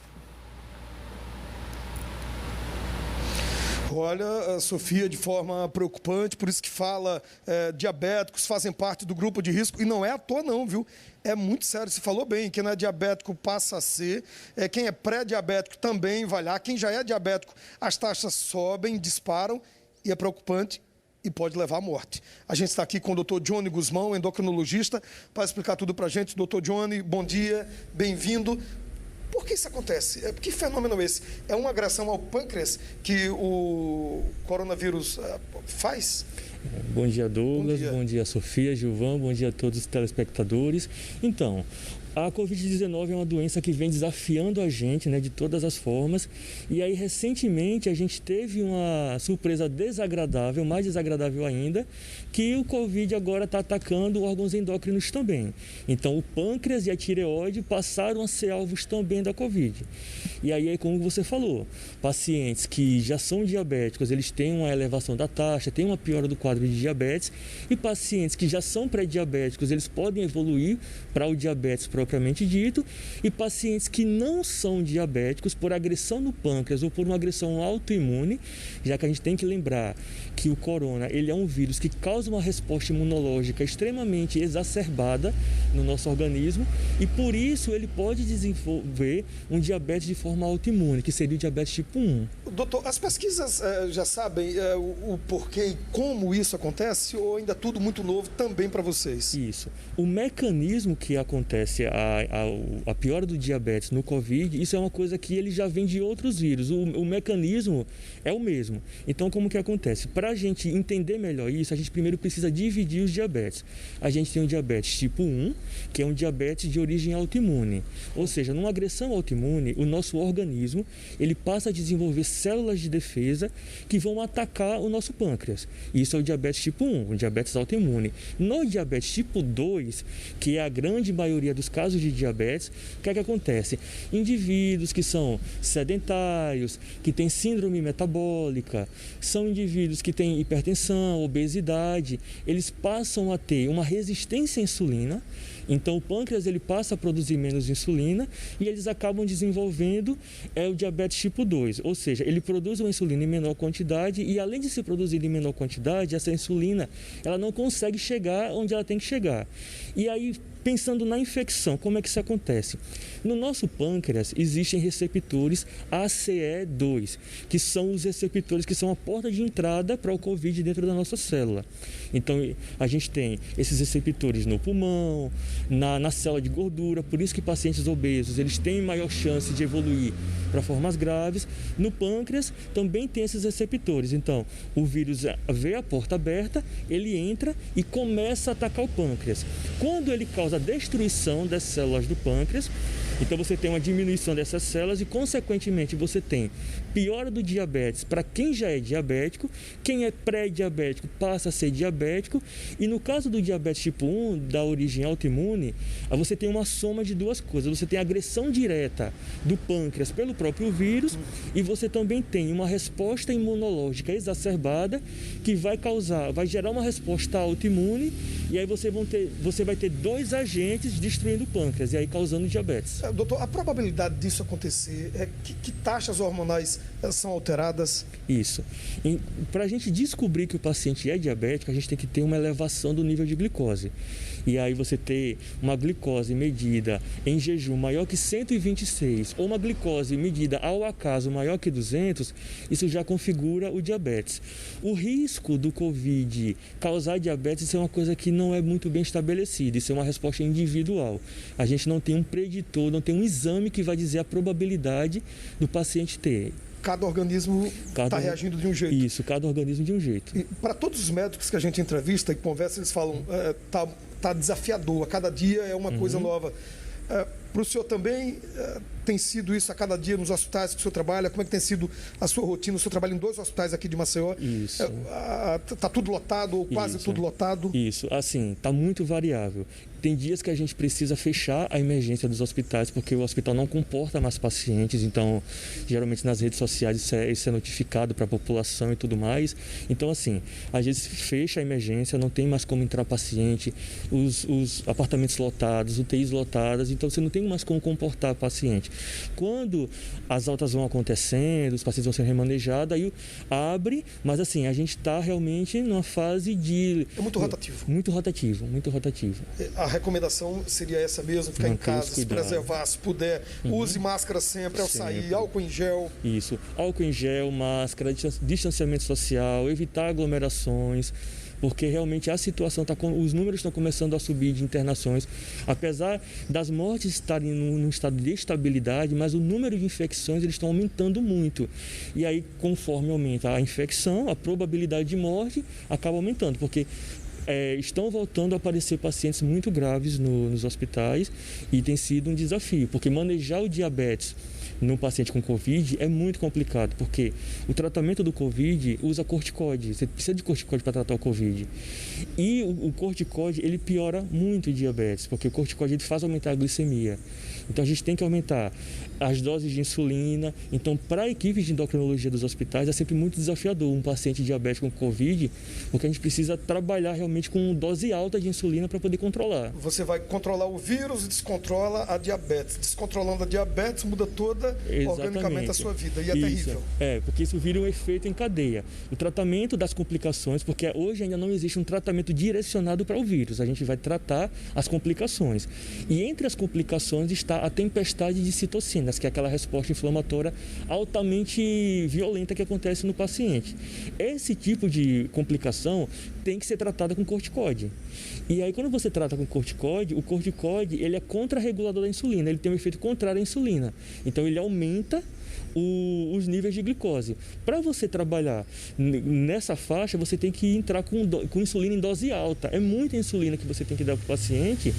Olha, Sofia, de forma preocupante, por isso que fala, diabéticos fazem parte do grupo de risco, e não é à toa não, viu? É muito sério, você falou bem, quem não é diabético passa a ser, quem é pré-diabético também vai lá, quem já é diabético, as taxas sobem, disparam, e é preocupante e pode levar à morte. A gente está aqui com o Dr. Johnny Guzmão, endocrinologista, para explicar tudo para a gente. Dr. Johnny, bom dia, bem-vindo. Por que isso acontece? Que fenômeno é esse? É uma agressão ao pâncreas que o coronavírus faz? Bom dia, Douglas. Bom dia, Sofia, Gilvan. Bom dia a todos os telespectadores. Então, a Covid-19 é uma doença que vem desafiando a gente, né, de todas as formas. E aí, recentemente, a gente teve uma surpresa desagradável, mais desagradável ainda, que o Covid agora está atacando órgãos endócrinos também. Então, o pâncreas e a tireoide passaram a ser alvos também da Covid. E aí, como você falou, pacientes que já são diabéticos, eles têm uma elevação da taxa, têm uma piora do quadro de diabetes, e pacientes que já são pré-diabéticos, eles podem evoluir para o diabetes propriamente dito, e pacientes que não são diabéticos por agressão no pâncreas ou por uma agressão autoimune, já que a gente tem que lembrar que o corona, ele é um vírus que causa uma resposta imunológica extremamente exacerbada no nosso organismo, e por isso ele pode desenvolver um diabetes de forma autoimune, que seria o diabetes tipo 1. Doutor, as pesquisas já sabem o porquê e como isso acontece, ou ainda tudo muito novo também para vocês? Isso. O mecanismo que acontece a piora do diabetes no Covid, isso é uma coisa que ele já vem de outros vírus. O mecanismo é o mesmo. Então, como que acontece? Para a gente entender melhor isso, a gente primeiro precisa dividir os diabetes. A gente tem o diabetes tipo 1, que é um diabetes de origem autoimune. Ou seja, numa agressão autoimune, o nosso organismo ele passa a desenvolver células de defesa que vão atacar o nosso pâncreas. Isso é o diabetes tipo 1, o diabetes autoimune. No diabetes tipo 2, que é a grande maioria dos casos de diabetes, o que é que acontece? Indivíduos que são sedentários, que têm síndrome metabólica, são indivíduos que têm hipertensão, obesidade, eles passam a ter uma resistência à insulina. Então o pâncreas ele passa a produzir menos insulina e eles acabam desenvolvendo o diabetes tipo 2, ou seja, ele produz uma insulina em menor quantidade e além de se produzir em menor quantidade, essa insulina ela não consegue chegar onde ela tem que chegar. E aí, pensando na infecção, como é que isso acontece? No nosso pâncreas existem receptores ACE2, que são os receptores que são a porta de entrada para o COVID dentro da nossa célula. Então, a gente tem esses receptores no pulmão, na célula de gordura, por isso que pacientes obesos, eles têm maior chance de evoluir para formas graves. No pâncreas também tem esses receptores. Então, o vírus vê a porta aberta, ele entra e começa a atacar o pâncreas. Quando ele causa a destruição das células do pâncreas, então você tem uma diminuição dessas células e, consequentemente, você tem piora do diabetes para quem já é diabético, quem é pré-diabético passa a ser diabético e no caso do diabetes tipo 1, da origem autoimune, você tem uma soma de duas coisas. Você tem a agressão direta do pâncreas pelo próprio vírus e você também tem uma resposta imunológica exacerbada que vai gerar uma resposta autoimune e aí você vai ter dois agentes destruindo o pâncreas e aí causando diabetes. Doutor, a probabilidade disso acontecer é que taxas hormonais são alteradas? Isso. Para a gente descobrir que o paciente é diabético, a gente tem que ter uma elevação do nível de glicose. E aí você ter uma glicose medida em jejum maior que 126 ou uma glicose medida ao acaso maior que 200, isso já configura o diabetes. O risco do COVID causar diabetes é uma coisa que não é muito bem estabelecida, isso é uma resposta individual. A gente não tem um preditor, não tem um exame que vai dizer a probabilidade do paciente ter. Cada organismo está reagindo de um jeito. Isso, cada organismo de um jeito. Para todos os médicos que a gente entrevista e conversa, eles falam, tá desafiador, a cada dia é uma coisa nova. Para o senhor também tem sido isso a cada dia nos hospitais que o senhor trabalha? Como é que tem sido a sua rotina? O senhor trabalha em 2 hospitais aqui de Maceió. Isso. Está tudo lotado ou quase tudo lotado? Isso, assim, está muito variável. Tem dias que a gente precisa fechar a emergência dos hospitais porque o hospital não comporta mais pacientes, então geralmente nas redes sociais isso é notificado para a população e tudo mais. Então assim, às vezes fecha a emergência, não tem mais como entrar paciente, os apartamentos lotados, UTIs lotadas, então você não tem mais como comportar paciente. Quando as altas vão acontecendo, os pacientes vão sendo remanejados, aí abre, mas assim, a gente está realmente numa fase de... É muito rotativo. Muito rotativo, muito rotativo. A recomendação seria essa mesmo, ficar em casa, se preservar, se puder. Use máscara sempre ao sair, álcool em gel. Isso, álcool em gel, máscara, distanciamento social, evitar aglomerações, porque realmente a situação os números estão começando a subir de internações, apesar das mortes estarem num estado de estabilidade, mas o número de infecções eles estão aumentando muito. E aí, conforme aumenta a infecção, a probabilidade de morte acaba aumentando, porque estão voltando a aparecer pacientes muito graves nos hospitais e tem sido um desafio, porque manejar o diabetes no paciente com Covid é muito complicado, porque o tratamento do Covid usa corticoide, você precisa de corticoide para tratar o Covid. E o corticoide, ele piora muito o diabetes, porque o corticoide ele faz aumentar a glicemia. Então a gente tem que aumentar as doses de insulina. Então, para a equipe de endocrinologia dos hospitais é sempre muito desafiador um paciente diabético com Covid, porque a gente precisa trabalhar realmente com dose alta de insulina para poder controlar. Você vai controlar o vírus e descontrola a diabetes. Descontrolando a diabetes, muda toda muda organicamente a sua vida e é terrível. Porque isso vira um efeito em cadeia. O tratamento das complicações, porque hoje ainda não existe um tratamento direcionado para o vírus, a gente vai tratar as complicações. E entre as complicações está a tempestade de citocinas, que é aquela resposta inflamatória altamente violenta que acontece no paciente. Esse tipo de complicação tem que ser tratada com corticoide. E aí, quando você trata com corticoide, o corticoide ele é contrarregulador da insulina, ele tem um efeito contrário à insulina. Então, ele aumenta os níveis de glicose. Para você trabalhar nessa faixa, você tem que entrar com insulina em dose alta. É muita insulina que você tem que dar para o paciente,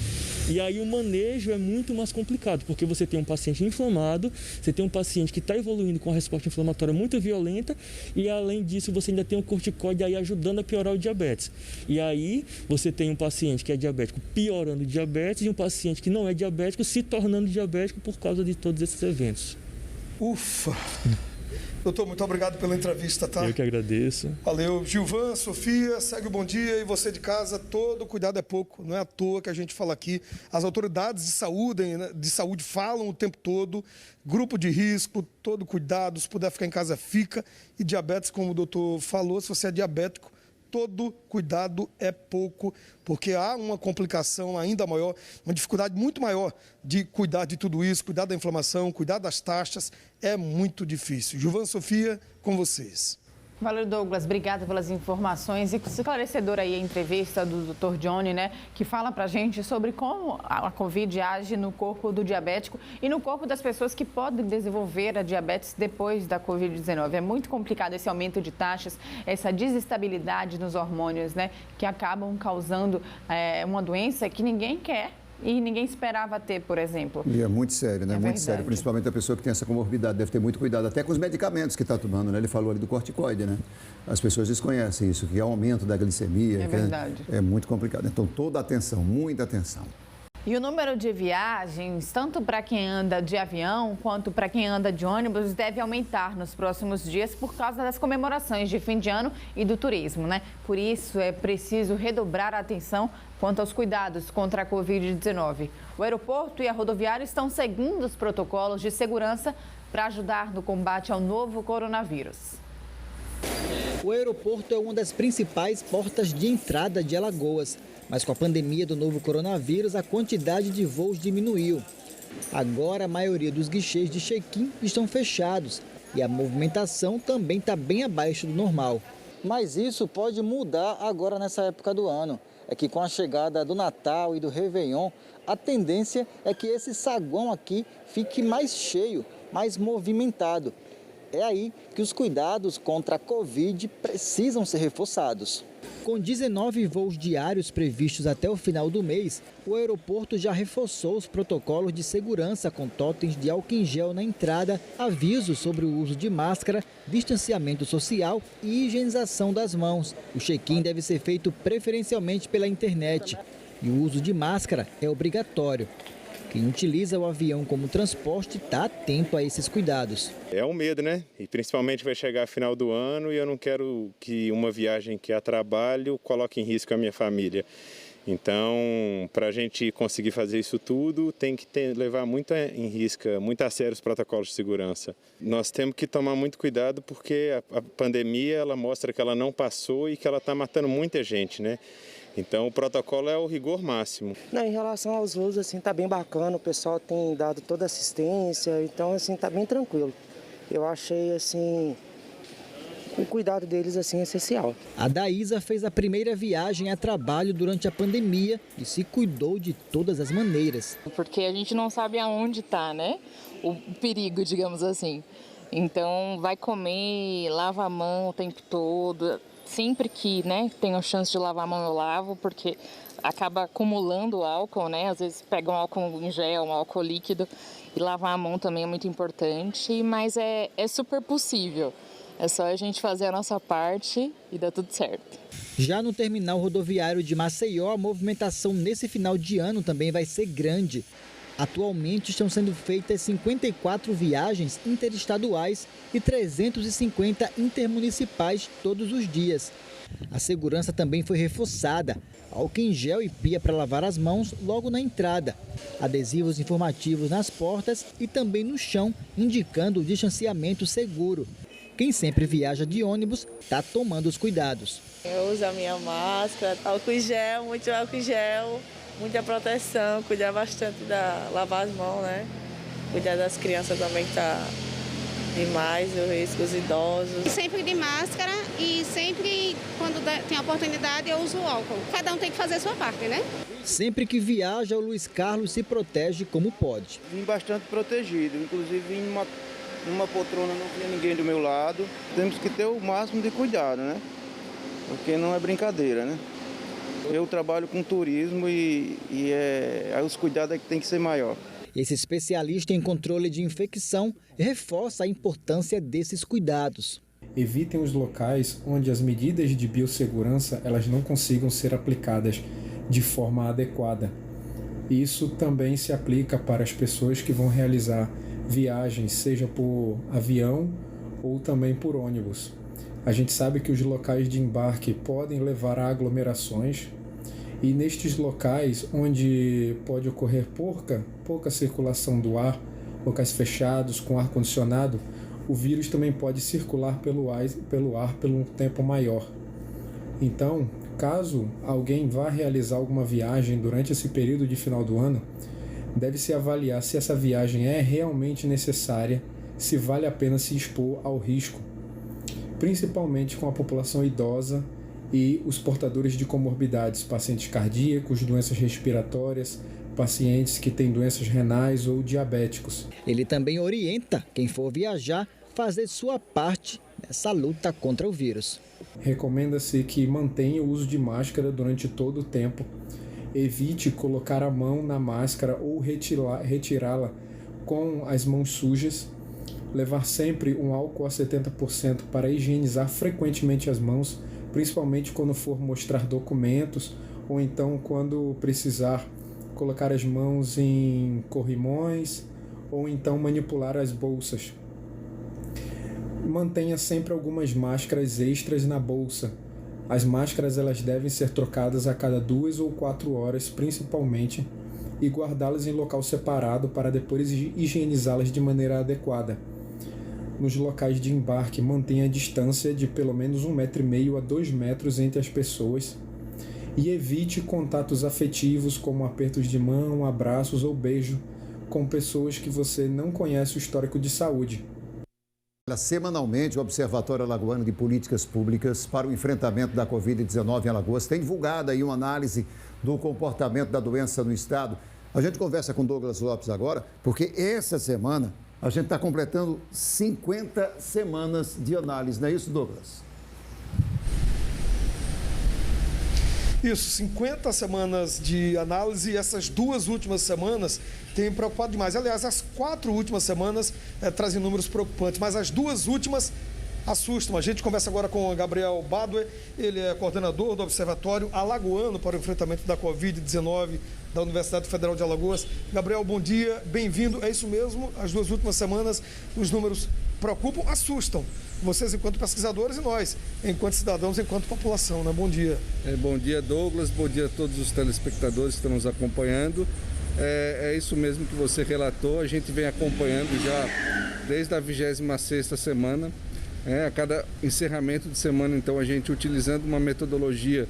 e aí o manejo é muito mais complicado, porque você tem um paciente inflamado, você tem um paciente que está evoluindo com a resposta inflamatória muito violenta, e além disso você ainda tem um corticoide aí ajudando a piorar o diabetes. E aí você tem um paciente que é diabético piorando o diabetes, e um paciente que não é diabético se tornando diabético por causa de todos esses eventos. Ufa! Doutor, muito obrigado pela entrevista, tá? Eu que agradeço. Valeu. Gilvan, Sofia, segue o bom dia. E você de casa, todo cuidado é pouco. Não é à toa que a gente fala aqui. As autoridades de saúde falam o tempo todo. Grupo de risco, todo cuidado. Se puder ficar em casa, fica. E diabetes, como o doutor falou, se você é diabético, todo cuidado é pouco, porque há uma complicação ainda maior, uma dificuldade muito maior de cuidar de tudo isso, cuidar da inflamação, cuidar das taxas, é muito difícil. Gilvan, Sofia, com vocês. Valeu, Douglas. Obrigada pelas informações e esclarecedora aí a entrevista do Dr. Johnny, né, que fala pra gente sobre como a Covid age no corpo do diabético e no corpo das pessoas que podem desenvolver a diabetes depois da Covid-19. É muito complicado esse aumento de taxas, essa desestabilidade nos hormônios, né, que acabam causando uma doença que ninguém quer e ninguém esperava ter, por exemplo. E é muito sério, né? É muito sério, principalmente a pessoa que tem essa comorbidade, deve ter muito cuidado, até com os medicamentos que está tomando, né? Ele falou ali do corticoide, né? As pessoas desconhecem isso, que é o aumento da glicemia. É verdade. É muito complicado. Então, toda atenção, muita atenção. E o número de viagens, tanto para quem anda de avião quanto para quem anda de ônibus, deve aumentar nos próximos dias por causa das comemorações de fim de ano e do turismo, né? Por isso, é preciso redobrar a atenção quanto aos cuidados contra a Covid-19. O aeroporto e a rodoviária estão seguindo os protocolos de segurança para ajudar no combate ao novo coronavírus. O aeroporto é uma das principais portas de entrada de Alagoas. Mas com a pandemia do novo coronavírus, a quantidade de voos diminuiu. Agora, a maioria dos guichês de check-in estão fechados e a movimentação também está bem abaixo do normal. Mas isso pode mudar agora nessa época do ano. É que com a chegada do Natal e do Réveillon, a tendência é que esse saguão aqui fique mais cheio, mais movimentado. É aí que os cuidados contra a Covid precisam ser reforçados. Com 19 voos diários previstos até o final do mês, o aeroporto já reforçou os protocolos de segurança com totens de álcool em gel na entrada, avisos sobre o uso de máscara, distanciamento social e higienização das mãos. O check-in deve ser feito preferencialmente pela internet e o uso de máscara é obrigatório. Quem utiliza o avião como transporte está atento a esses cuidados. É um medo, né? E principalmente vai chegar a final do ano e eu não quero que uma viagem que a trabalho coloque em risco a minha família. Então, para a gente conseguir fazer isso tudo, tem que levar muito a sério os protocolos de segurança. Nós temos que tomar muito cuidado porque a pandemia ela mostra que ela não passou e que ela está matando muita gente, né? Então, o protocolo é o rigor máximo. Não, em relação aos voos, assim, tá bem bacana, o pessoal tem dado toda a assistência, então, assim, tá bem tranquilo. Eu achei, assim, o cuidado deles, assim, essencial. A Daísa fez a primeira viagem a trabalho durante a pandemia e se cuidou de todas as maneiras. Porque a gente não sabe aonde tá, né? O perigo, digamos assim. Então, vai comer, lava a mão o tempo todo. Sempre que, né, tenho chance de lavar a mão, eu lavo, porque acaba acumulando álcool, né? Às vezes pega um álcool em gel, um álcool líquido, e lavar a mão também é muito importante, mas é super possível. É só a gente fazer a nossa parte e dá tudo certo. Já no terminal rodoviário de Maceió, a movimentação nesse final de ano também vai ser grande. Atualmente estão sendo feitas 54 viagens interestaduais e 350 intermunicipais todos os dias. A segurança também foi reforçada. Álcool em gel e pia para lavar as mãos logo na entrada. Adesivos informativos nas portas e também no chão, indicando o distanciamento seguro. Quem sempre viaja de ônibus está tomando os cuidados. Eu uso a minha máscara, álcool em gel, muito álcool em gel, muita proteção, cuidar bastante da lavar as mãos, né? Cuidar das crianças também que tá demais, o risco, os idosos. Sempre de máscara e sempre, quando tem oportunidade, eu uso o álcool. Cada um tem que fazer a sua parte, né? Sempre que viaja, o Luiz Carlos se protege como pode. Vim bastante protegido, inclusive vim numa poltrona, não tinha ninguém do meu lado. Temos que ter o máximo de cuidado, né? Porque não é brincadeira, né? Eu trabalho com turismo e os cuidados é que tem que ser maior. Esse especialista em controle de infecção reforça a importância desses cuidados. Evitem os locais onde as medidas de biossegurança elas não consigam ser aplicadas de forma adequada. Isso também se aplica para as pessoas que vão realizar viagens, seja por avião ou também por ônibus. A gente sabe que os locais de embarque podem levar a aglomerações e nestes locais onde pode ocorrer pouca circulação do ar, locais fechados com ar-condicionado, o vírus também pode circular pelo ar por um tempo maior. Então, caso alguém vá realizar alguma viagem durante esse período de final do ano, deve-se avaliar se essa viagem é realmente necessária, se vale a pena se expor ao risco, principalmente com a população idosa e os portadores de comorbidades, pacientes cardíacos, doenças respiratórias, pacientes que têm doenças renais ou diabéticos. Ele também orienta quem for viajar a fazer sua parte nessa luta contra o vírus. Recomenda-se que mantenha o uso de máscara durante todo o tempo. Evite colocar a mão na máscara ou retirá-la com as mãos sujas. Levar sempre um álcool a 70% para higienizar frequentemente as mãos, principalmente quando for mostrar documentos ou então quando precisar colocar as mãos em corrimões ou então manipular as bolsas. Mantenha sempre algumas máscaras extras na bolsa. As máscaras elas devem ser trocadas a cada 2 ou 4 horas, principalmente, e guardá-las em local separado para depois higienizá-las de maneira adequada. Nos locais de embarque, mantenha a distância de pelo menos 1,5 m a 2 metros entre as pessoas e evite contatos afetivos como apertos de mão, abraços ou beijo com pessoas que você não conhece o histórico de saúde. Semanalmente, o Observatório Alagoano de Políticas Públicas para o Enfrentamento da Covid-19 em Alagoas tem divulgado aí uma análise do comportamento da doença no estado. A gente conversa com Douglas Lopes agora, porque essa semana a gente está completando 50 semanas de análise, não é isso, Douglas? Isso, 50 semanas de análise e essas 2 últimas semanas têm preocupado demais. Aliás, as 4 últimas semanas trazem números preocupantes, mas as 2 últimas assustam. A gente conversa agora com o Gabriel Badue, ele é coordenador do Observatório Alagoano para o Enfrentamento da Covid-19 da Universidade Federal de Alagoas. Gabriel, bom dia, bem-vindo. É isso mesmo, as 2 últimas semanas os números preocupam, assustam. Vocês enquanto pesquisadores e nós, enquanto cidadãos, enquanto população, né? Bom dia. Bom dia, Douglas, bom dia a todos os telespectadores que estão nos acompanhando. É isso mesmo que você relatou, a gente vem acompanhando já desde a 26ª semana. A cada encerramento de semana, então, a gente utilizando uma metodologia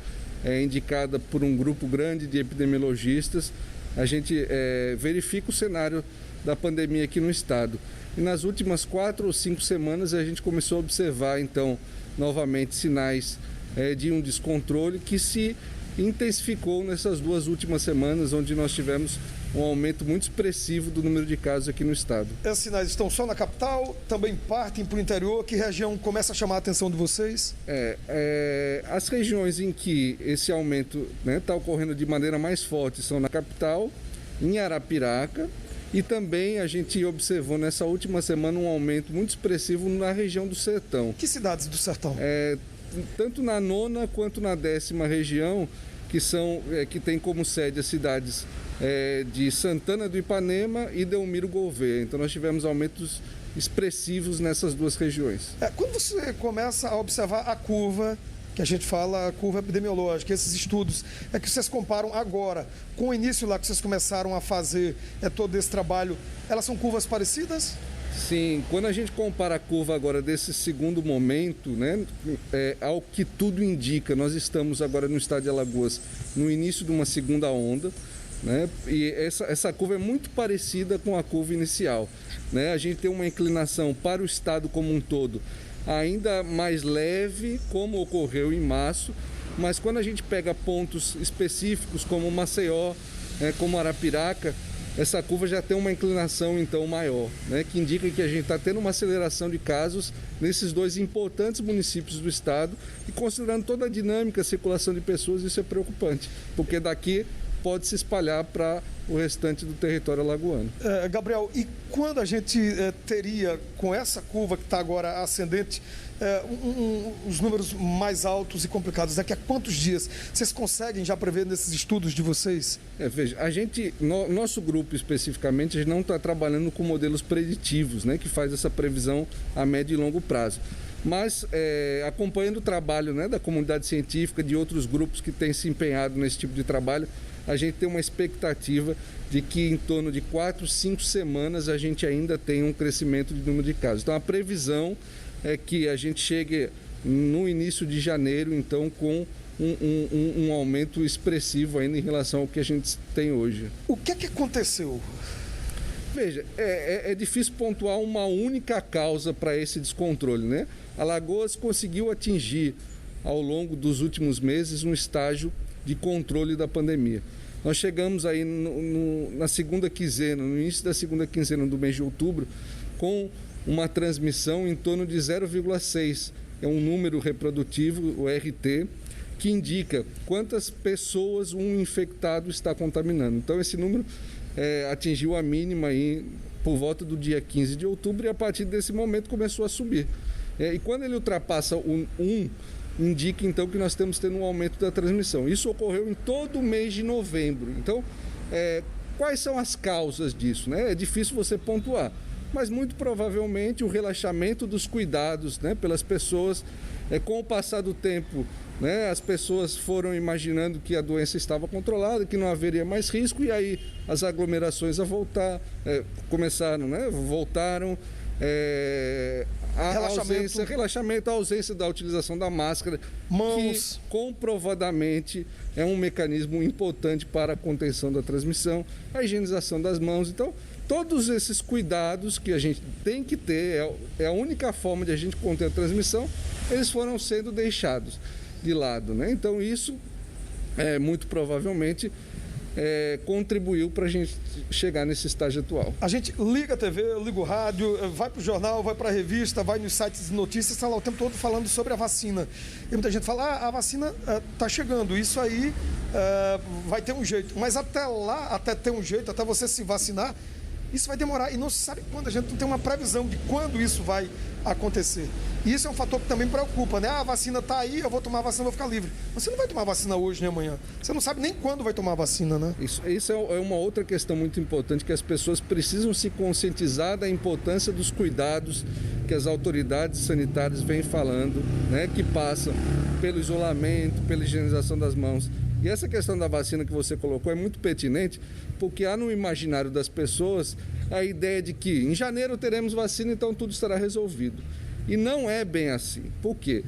indicada por um grupo grande de epidemiologistas, a gente verifica o cenário da pandemia aqui no estado. E nas últimas 4 ou 5 semanas a gente começou a observar, então, novamente sinais de um descontrole que se intensificou nessas 2 últimas semanas, onde nós tivemos um aumento muito expressivo do número de casos aqui no estado. Esses sinais estão só na capital, também partem para o interior? Que região começa a chamar a atenção de vocês? As regiões em que esse aumento está ocorrendo de maneira mais forte são na capital, em Arapiraca, e também a gente observou nessa última semana um aumento muito expressivo na região do Sertão. Que cidades do Sertão? Tanto na 9ª quanto na 10ª região, que tem como sede as cidades de Santana do Ipanema e Delmiro Gouveia. Então nós tivemos aumentos expressivos nessas duas regiões. Quando você começa a observar a curva, que a gente fala, a curva epidemiológica, esses estudos, que vocês comparam agora com o início lá que vocês começaram a fazer todo esse trabalho, elas são curvas parecidas? Sim, quando a gente compara a curva agora desse segundo momento, né, ao que tudo indica, nós estamos agora no estado de Alagoas no início de uma segunda onda, né, e essa curva é muito parecida com a curva inicial, né, a gente tem uma inclinação para o estado como um todo ainda mais leve, como ocorreu em março, mas quando a gente pega pontos específicos como Maceió, como Arapiraca, essa curva já tem uma inclinação então maior, né, que indica que a gente está tendo uma aceleração de casos nesses dois importantes municípios do estado e considerando toda a dinâmica, a circulação de pessoas, isso é preocupante, porque daqui pode se espalhar para o restante do território alagoano. Gabriel, e quando a gente teria, com essa curva que está agora ascendente, os números mais altos e complicados? Daqui a quantos dias vocês conseguem já prever nesses estudos de vocês? Veja, nosso grupo especificamente, a gente não está trabalhando com modelos preditivos, né, que faz essa previsão a médio e longo prazo. Mas acompanhando o trabalho, né, da comunidade científica, de outros grupos que têm se empenhado nesse tipo de trabalho, a gente tem uma expectativa de que em torno de 4, 5 semanas a gente ainda tenha um crescimento de número de casos. Então a previsão é que a gente chegue no início de janeiro, então, com um aumento expressivo ainda em relação ao que a gente tem hoje. O que é que aconteceu? Veja, é difícil pontuar uma única causa para esse descontrole, né? Alagoas conseguiu atingir, ao longo dos últimos meses, um estágio de controle da pandemia. Nós chegamos aí na segunda quinzena, no início da segunda quinzena do mês de outubro, com uma transmissão em torno de 0,6. É um número reprodutivo, o RT, que indica quantas pessoas um infectado está contaminando. Então, esse número atingiu a mínima aí por volta do dia 15 de outubro e, a partir desse momento, começou a subir. E quando ele ultrapassa o 1, indica então que nós estamos tendo um aumento da transmissão. Isso ocorreu em todo o mês de novembro. Então, quais são as causas disso, né? É difícil você pontuar, mas muito provavelmente o relaxamento dos cuidados, né, pelas pessoas. Com o passar do tempo, né, as pessoas foram imaginando que a doença estava controlada, que não haveria mais risco, e aí as aglomerações a voltar, começaram, né, voltaram. Relaxamento, a ausência da utilização da máscara, mãos, que comprovadamente é um mecanismo importante para a contenção da transmissão, a higienização das mãos. Então, todos esses cuidados que a gente tem que ter, é a única forma de a gente conter a transmissão, eles foram sendo deixados de lado, né? Então, isso muito provavelmente contribuiu para a gente chegar nesse estágio atual. A gente liga a TV, liga o rádio, vai para o jornal, vai para a revista, vai nos sites de notícias, está lá o tempo todo falando sobre a vacina. E muita gente fala, a vacina está chegando, isso aí vai ter um jeito. Mas até lá, até ter um jeito, até você se vacinar, isso vai demorar. E não se sabe quando, a gente não tem uma previsão de quando isso vai acontecer. E isso é um fator que também preocupa, né? A vacina está aí, eu vou tomar a vacina, vou ficar livre. Mas você não vai tomar a vacina hoje nem amanhã. Você não sabe nem quando vai tomar a vacina, né? Isso é uma outra questão muito importante, que as pessoas precisam se conscientizar da importância dos cuidados que as autoridades sanitárias vêm falando, né? Que passam pelo isolamento, pela higienização das mãos. E essa questão da vacina que você colocou é muito pertinente, porque há no imaginário das pessoas a ideia de que em janeiro teremos vacina, então tudo estará resolvido. E não é bem assim. Por quê?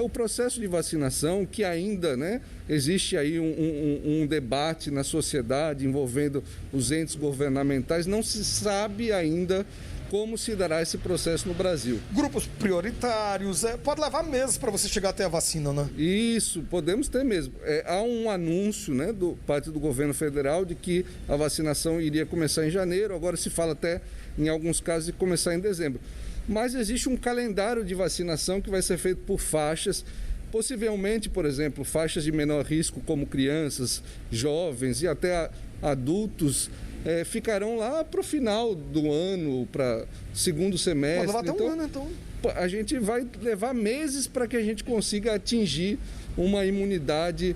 O processo de vacinação, que ainda, né, existe aí um debate na sociedade envolvendo os entes governamentais, não se sabe ainda como se dará esse processo no Brasil. Grupos prioritários, pode levar meses para você chegar até a vacina, né? Isso, podemos ter mesmo. Há um anúncio, né, do parte do governo federal de que a vacinação iria começar em janeiro, agora se fala até, em alguns casos, de começar em dezembro. Mas existe um calendário de vacinação que vai ser feito por faixas, possivelmente, por exemplo, faixas de menor risco, como crianças, jovens e até adultos ficarão lá para o final do ano, para segundo semestre. Pode levar até um ano, então. A gente vai levar meses para que a gente consiga atingir uma imunidade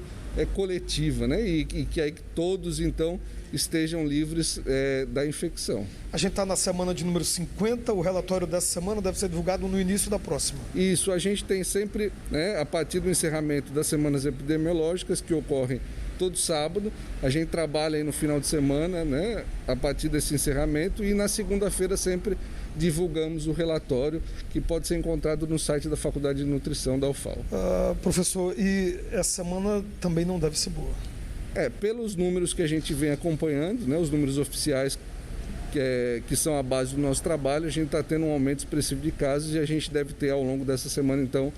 coletiva, né? E que aí todos, então, estejam livres da infecção. A gente está na semana de número 50, o relatório dessa semana deve ser divulgado no início da próxima. Isso, a gente tem sempre, né, a partir do encerramento das semanas epidemiológicas, que ocorrem todo sábado, a gente trabalha aí no final de semana, né, a partir desse encerramento, e na segunda-feira sempre divulgamos o relatório, que pode ser encontrado no site da Faculdade de Nutrição da UFAL. Professor, e essa semana também não deve ser boa? Pelos números que a gente vem acompanhando, né, os números oficiais que são a base do nosso trabalho, a gente está tendo um aumento expressivo de casos e a gente deve ter ao longo dessa semana, então,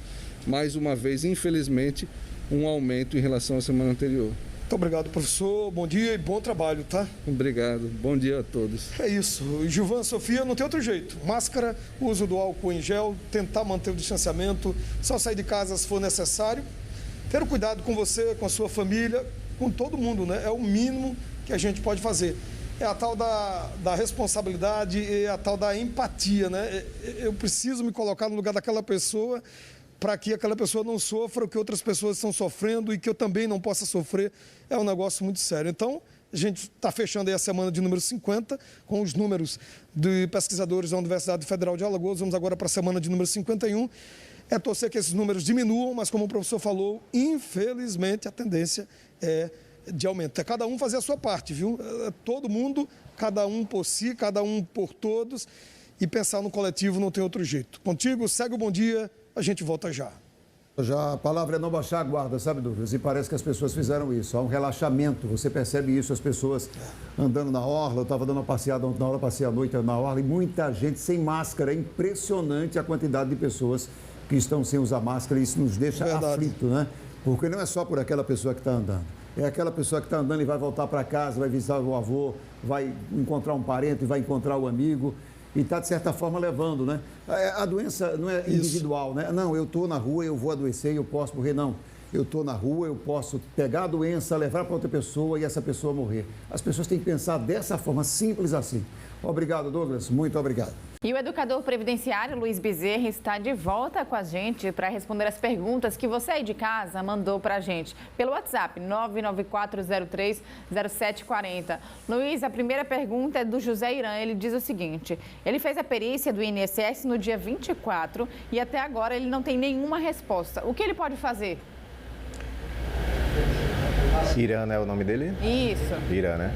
mais uma vez, infelizmente, um aumento em relação à semana anterior. Muito obrigado, professor. Bom dia e bom trabalho, tá? Obrigado. Bom dia a todos. É isso. Gilvan, Sofia, não tem outro jeito. Máscara, uso do álcool em gel, tentar manter o distanciamento, só sair de casa se for necessário. Ter cuidado com você, com a sua família, com todo mundo, né? É o mínimo que a gente pode fazer. É a tal da responsabilidade e a tal da empatia, né? Eu preciso me colocar no lugar daquela pessoa para que aquela pessoa não sofra o que outras pessoas estão sofrendo e que eu também não possa sofrer. É um negócio muito sério. Então, a gente está fechando aí a semana de número 50, com os números de pesquisadores da Universidade Federal de Alagoas. Vamos agora para a semana de número 51. É torcer que esses números diminuam, mas como o professor falou, infelizmente a tendência é de aumento. É cada um fazer a sua parte, viu? Todo mundo, cada um por si, cada um por todos, e pensar no coletivo não tem outro jeito. Contigo, segue o bom dia, a gente volta já. Já a palavra é não baixar a guarda, sabe, Douglas? E parece que as pessoas fizeram isso. Há um relaxamento, você percebe isso, as pessoas andando na orla. Eu estava dando uma passeada na hora, passei a noite na orla, e muita gente sem máscara. É impressionante a quantidade de pessoas que estão sem usar máscara, e isso nos deixa aflito, né? Porque não é só por aquela pessoa que está andando. É aquela pessoa que está andando e vai voltar para casa, vai visitar o avô, vai encontrar um parente, vai encontrar o amigo e está, de certa forma, levando, né? A doença não é individual, né? Não, eu estou na rua, eu vou adoecer e eu posso morrer. Não, eu estou na rua, eu posso pegar a doença, levar para outra pessoa e essa pessoa morrer. As pessoas têm que pensar dessa forma, simples assim. Obrigado, Douglas. Muito obrigado. E o educador previdenciário Luiz Bezerra está de volta com a gente para responder as perguntas que você aí de casa mandou para a gente pelo WhatsApp 994030740. Luiz, a primeira pergunta é do José Irã. Ele diz o seguinte: ele fez a perícia do INSS no dia 24 e até agora ele não tem nenhuma resposta. O que ele pode fazer? Irã, é o nome dele? Isso. Irã, né?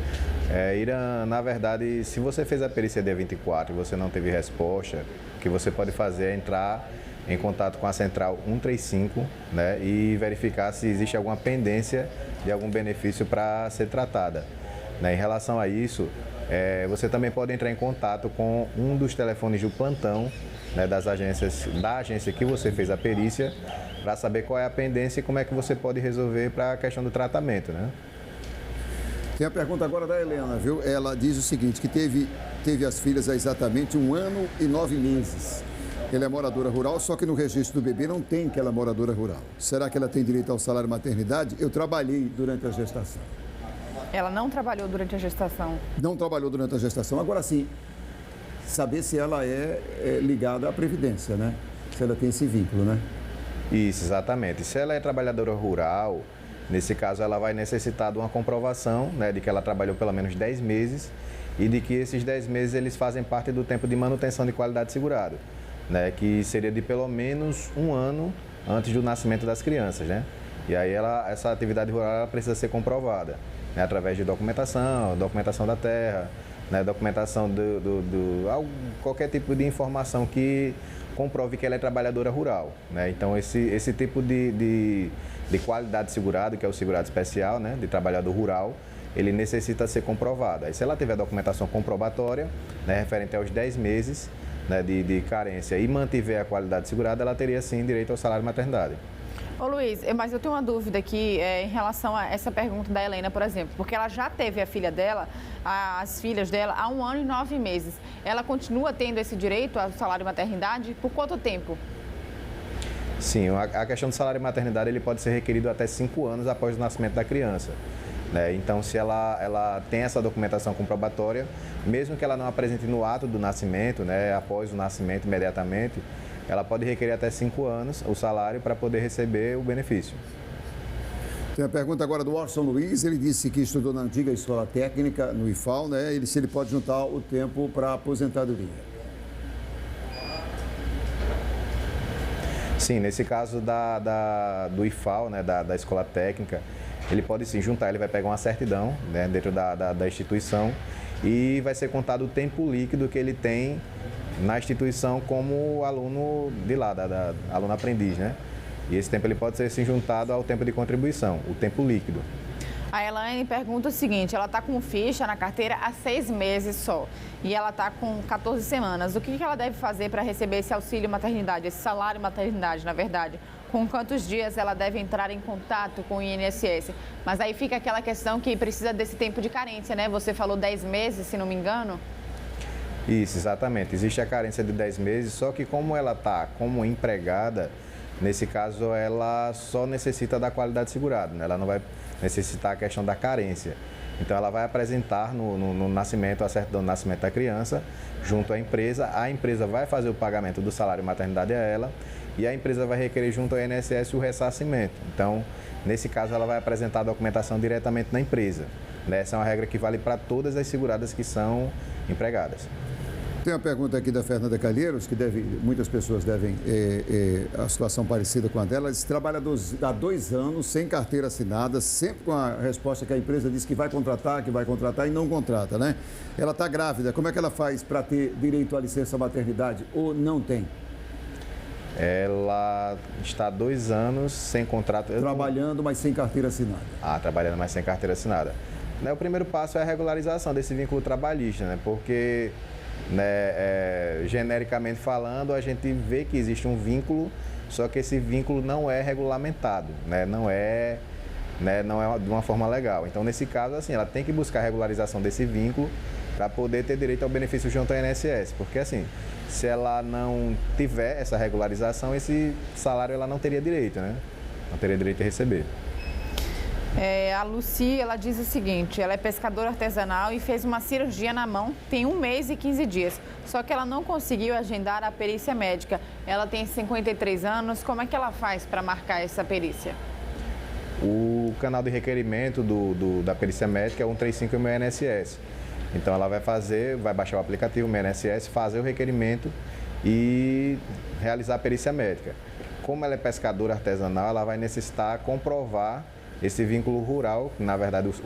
Irã, na verdade, se você fez a perícia dia 24 e você não teve resposta, o que você pode fazer é entrar em contato com a central 135, né, e verificar se existe alguma pendência de algum benefício para ser tratada. Né? Em relação a isso, você também pode entrar em contato com um dos telefones do plantão, né, da agência que você fez a perícia, para saber qual é a pendência e como é que você pode resolver para a questão do tratamento, né? Tem a pergunta agora da Helena, viu? Ela diz o seguinte, que teve as filhas há exatamente 1 ano e 9 meses. Ela é moradora rural, só que no registro do bebê não tem que ela é moradora rural. Será que ela tem direito ao salário maternidade? Eu trabalhei durante a gestação. Ela não trabalhou durante a gestação? Não trabalhou durante a gestação. Agora sim, saber se ela é ligada à Previdência, né? Se ela tem esse vínculo, né? Isso, exatamente. Se ela é trabalhadora rural, nesse caso ela vai necessitar de uma comprovação, né, de que ela trabalhou pelo menos 10 meses e de que esses 10 meses eles fazem parte do tempo de manutenção de qualidade segurado, né, que seria de pelo menos 1 ano antes do nascimento das crianças, né? E aí essa atividade rural ela precisa ser comprovada, né, através de documentação da terra, né, documentação qualquer tipo de informação que comprove que ela é trabalhadora rural, né? Então esse tipo de qualidade segurado, que é o segurado especial, né, de trabalhador rural, ele necessita ser comprovado. Aí se ela tiver documentação comprobatória, né, referente aos 10 meses, né, de carência e mantiver a qualidade segurada, ela teria sim direito ao salário maternidade. Ô Luiz, mas eu tenho uma dúvida aqui em relação a essa pergunta da Helena, por exemplo, porque ela já teve a filha dela, as filhas dela, há 1 ano e 9 meses. Ela continua tendo esse direito ao salário maternidade por quanto tempo? Sim, a questão do salário maternidade ele pode ser requerido até 5 anos após o nascimento da criança. né? Então, se ela tem essa documentação comprobatória, mesmo que ela não apresente no ato do nascimento, né, após o nascimento imediatamente, ela pode requerer até 5 anos o salário para poder receber o benefício. Tem a pergunta agora do Orson Luiz. Ele disse que estudou na antiga escola técnica, no IFAL, né? Se ele pode juntar o tempo para aposentadoria. Sim, nesse caso do IFAL, né, da escola técnica, ele pode sim juntar, ele vai pegar uma certidão, né, dentro da instituição e vai ser contado o tempo líquido que ele tem na instituição como aluno de lá, aluno aprendiz, né? E esse tempo ele pode ser sim juntado ao tempo de contribuição, o tempo líquido. A Elaine pergunta o seguinte, ela está com ficha na carteira há 6 meses só e ela está com 14 semanas. O que ela deve fazer para receber esse auxílio maternidade, esse salário maternidade, na verdade? Com quantos dias ela deve entrar em contato com o INSS? Mas aí fica aquela questão que precisa desse tempo de carência, né? Você falou 10 meses, se não me engano? Isso, exatamente. Existe a carência de 10 meses, só que como ela está como empregada, nesse caso ela só necessita da qualidade segurada, né? Ela não vai necessitar a questão da carência. Então ela vai apresentar no nascimento, a certidão de nascimento da criança, junto à empresa. A empresa vai fazer o pagamento do salário maternidade a ela e a empresa vai requerer junto ao INSS o ressarcimento. Então, nesse caso, ela vai apresentar a documentação diretamente na empresa. Essa é uma regra que vale para todas as seguradas que são empregadas. Tem uma pergunta aqui da Fernanda Calheiros, que muitas pessoas devem a situação parecida com a dela. Ela trabalha há 2 anos sem carteira assinada, sempre com a resposta que a empresa diz que vai contratar e não contrata, né? Ela está grávida, como é que ela faz para ter direito à licença maternidade ou não tem? Ela está há 2 anos sem contrato. Trabalhando, mas sem carteira assinada. Trabalhando, mas sem carteira assinada. O primeiro passo é a regularização desse vínculo trabalhista, né? Porque, genericamente falando, a gente vê que existe um vínculo, só que esse vínculo não é regulamentado, né? Não é de uma forma legal. Então, nesse caso, assim, ela tem que buscar a regularização desse vínculo para poder ter direito ao benefício junto ao INSS. Porque, assim, se ela não tiver essa regularização, esse salário ela não teria direito, né? Não teria direito a receber. A Lucy, ela diz o seguinte, ela é pescadora artesanal e fez uma cirurgia na mão, tem 1 mês e 15 dias, só que ela não conseguiu agendar a perícia médica. Ela tem 53 anos, como é que ela faz para marcar essa perícia? O canal de requerimento da perícia médica é 135 e o meu INSS. Então ela vai baixar o aplicativo, o meu INSS, fazer o requerimento e realizar a perícia médica. Como ela é pescadora artesanal, ela vai necessitar comprovar esse vínculo rural. Na verdade, o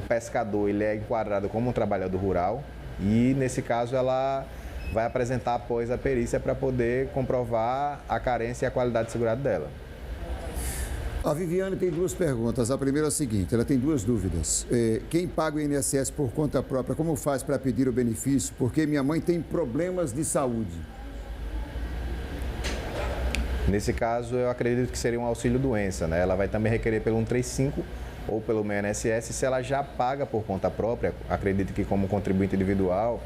pescador ele é enquadrado como um trabalhador rural e, nesse caso, ela vai apresentar após a perícia para poder comprovar a carência e a qualidade segurada dela. A Viviane tem 2 perguntas. A primeira é a seguinte, ela tem 2 dúvidas. Quem paga o INSS por conta própria, como faz para pedir o benefício? Porque minha mãe tem problemas de saúde. Nesse caso, eu acredito que seria um auxílio-doença, né? Ela vai também requerer pelo 135 ou pelo meu INSS. Se ela já paga por conta própria, acredito que como contribuinte individual,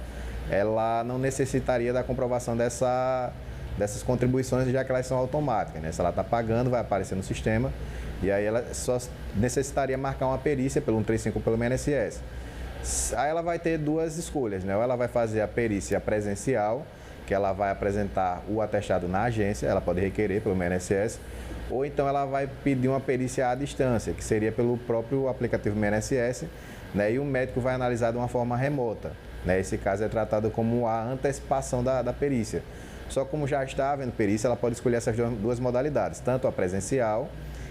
ela não necessitaria da comprovação dessas contribuições, já que elas são automáticas, né? Se ela está pagando, vai aparecer no sistema e aí ela só necessitaria marcar uma perícia pelo 135 ou pelo meu INSS. Aí ela vai ter 2 escolhas, né? Ou ela vai fazer a perícia presencial, que ela vai apresentar o atestado na agência, ela pode requerer pelo INSS, ou então ela vai pedir uma perícia à distância, que seria pelo próprio aplicativo INSS, né? E o médico vai analisar de uma forma remota, né? Esse caso é tratado como a antecipação da perícia. Só como já está havendo perícia, ela pode escolher essas 2 modalidades, tanto a presencial,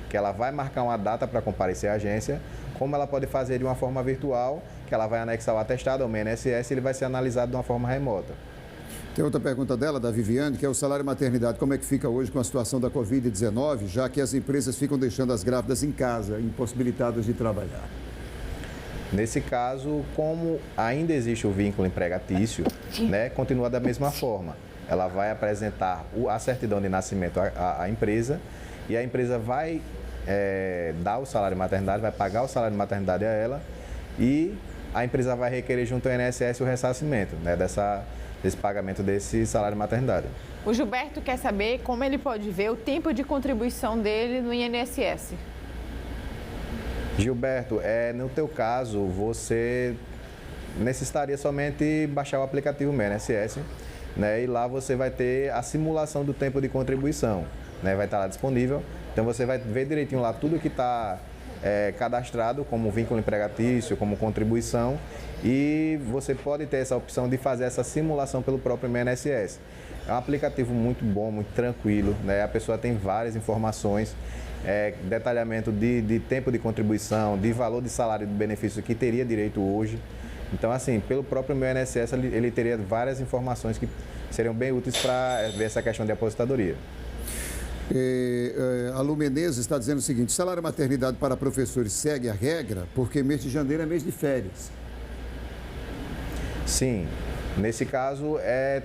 que ela vai marcar uma data para comparecer à agência, como ela pode fazer de uma forma virtual, que ela vai anexar o atestado ao INSS e ele vai ser analisado de uma forma remota. Tem outra pergunta dela, da Viviane, que é o salário maternidade. Como é que fica hoje com a situação da Covid-19, já que as empresas ficam deixando as grávidas em casa, impossibilitadas de trabalhar? Nesse caso, como ainda existe o vínculo empregatício, né, continua da mesma forma. Ela vai apresentar a certidão de nascimento à empresa e a empresa vai dar o salário maternidade, vai pagar o salário de maternidade a ela e a empresa vai requerer junto ao INSS o ressarcimento, né, desse pagamento desse salário de maternidade. O Gilberto quer saber como ele pode ver o tempo de contribuição dele no INSS. Gilberto, no teu caso, você necessitaria somente baixar o aplicativo MNSS, né? E lá você vai ter a simulação do tempo de contribuição, né? Vai estar lá disponível. Então você vai ver direitinho lá tudo que está cadastrado como vínculo empregatício, como contribuição, e você pode ter essa opção de fazer essa simulação pelo próprio MNSS. É um aplicativo muito bom, muito tranquilo, né? A pessoa tem várias informações, detalhamento de tempo de contribuição, de valor de salário e de benefício que teria direito hoje. Então, assim, pelo próprio meu INSS, ele teria várias informações que seriam bem úteis para ver essa questão de aposentadoria. A Lu Menezes está dizendo o seguinte: salário maternidade para professores segue a regra, porque mês de janeiro é mês de férias. Sim, nesse caso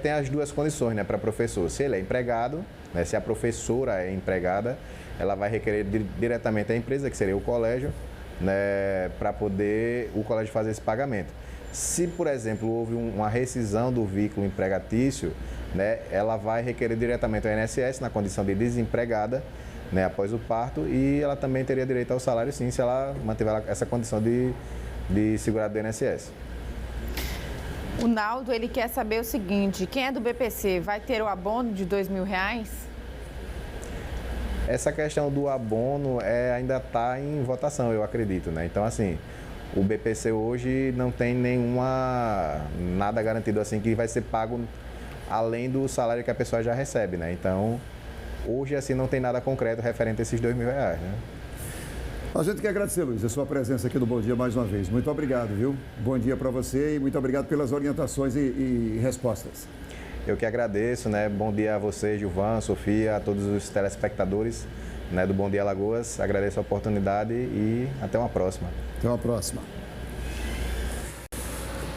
tem as duas condições, né, para professor. Se ele é empregado, né, se a professora é empregada, ela vai requerer diretamente à empresa, que seria o colégio, né, para poder o colégio fazer esse pagamento. Se, por exemplo, houve uma rescisão do vínculo empregatício, né, ela vai requerer diretamente ao INSS na condição de desempregada, né, após o parto, e ela também teria direito ao salário, sim, se ela mantiver essa condição de segurado do INSS. O Naldo, ele quer saber o seguinte: quem é do BPC vai ter o abono de R$2.000? Essa questão do abono ainda está em votação, eu acredito, né? Então, assim, o BPC hoje não tem nada garantido assim que vai ser pago além do salário que a pessoa já recebe, né? Então, hoje, assim, não tem nada concreto referente a esses R$2.000, né? A gente quer agradecer, Luiz, a sua presença aqui no Bom Dia mais uma vez. Muito obrigado, viu? Bom dia para você e muito obrigado pelas orientações e respostas. Eu que agradeço, né? Bom dia a você, Gilvan, Sofia, a todos os telespectadores, né, do Bom Dia Alagoas. Agradeço a oportunidade e até uma próxima. Até uma próxima.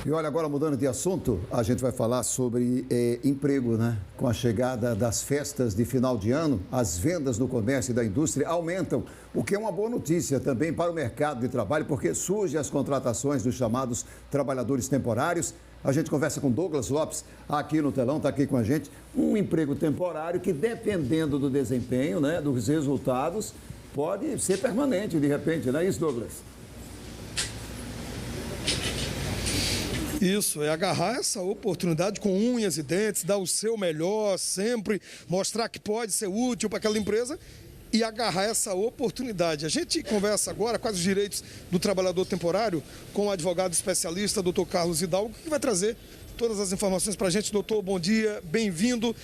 E olha, agora mudando de assunto, a gente vai falar sobre emprego, né? Com a chegada das festas de final de ano, as vendas no comércio e da indústria aumentam, o que é uma boa notícia também para o mercado de trabalho, porque surgem as contratações dos chamados trabalhadores temporários. A gente conversa com Douglas Lopes aqui no telão, está aqui com a gente. Um emprego temporário que, dependendo do desempenho, né, dos resultados, pode ser permanente de repente, não é isso, Douglas? Isso, é agarrar essa oportunidade com unhas e dentes, dar o seu melhor sempre, mostrar que pode ser útil para aquela empresa e agarrar essa oportunidade. A gente conversa agora quais os direitos do trabalhador temporário com o advogado especialista, doutor Carlos Hidalgo, que vai trazer todas as informações para a gente. Doutor, bom dia, bem-vindo.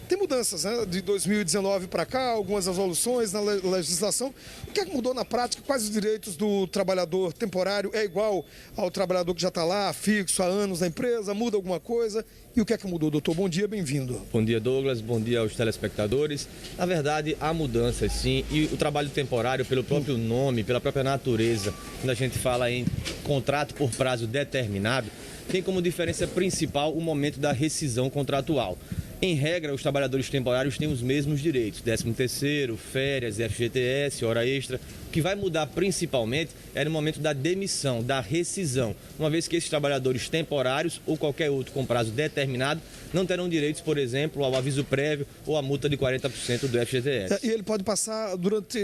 Tem mudanças, né, de 2019 para cá, algumas evoluções na legislação. O que é que mudou na prática? Quais os direitos do trabalhador temporário? É igual ao trabalhador que já está lá, fixo, há anos na empresa? Muda alguma coisa? E o que é que mudou, doutor? Bom dia, bem-vindo. Bom dia, Douglas. Bom dia aos telespectadores. Na verdade, há mudanças, sim. E o trabalho temporário, pelo próprio nome, pela própria natureza, quando a gente fala em contrato por prazo determinado, tem como diferença principal o momento da rescisão contratual. Em regra, os trabalhadores temporários têm os mesmos direitos, 13º, férias, FGTS, hora extra. O que vai mudar principalmente é no momento da demissão, da rescisão, uma vez que esses trabalhadores temporários ou qualquer outro com prazo determinado não terão direitos, por exemplo, ao aviso prévio ou à multa de 40% do FGTS. E ele pode passar durante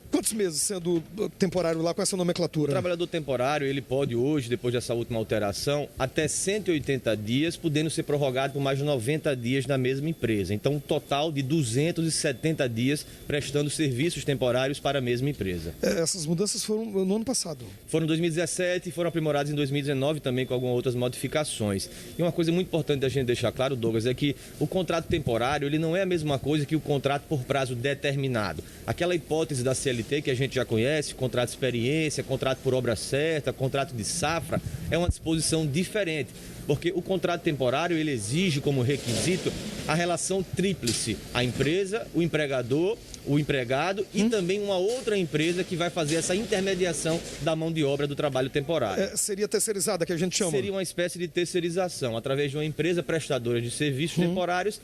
quantos meses sendo temporário lá com essa nomenclatura? O trabalhador temporário, ele pode hoje, depois dessa última alteração, até 180 dias, podendo ser prorrogado por mais de 90 dias na mesma empresa. Então, um total de 270 dias prestando serviços temporários para a mesma empresa. Essas mudanças foram no ano passado? Foram em 2017 e foram aprimoradas em 2019 também com algumas outras modificações. E uma coisa muito importante da gente deixar claro, Douglas, é que o contrato temporário ele não é a mesma coisa que o contrato por prazo determinado. Aquela hipótese da CLT que a gente já conhece, contrato de experiência, contrato por obra certa, contrato de safra, é uma disposição diferente. Porque o contrato temporário ele exige como requisito a relação tríplice, a empresa, o empregador, o empregado e também uma outra empresa que vai fazer essa intermediação da mão de obra do trabalho temporário. Seria terceirizada, que a gente chama? Seria uma espécie de terceirização, através de uma empresa prestadora de serviços temporários,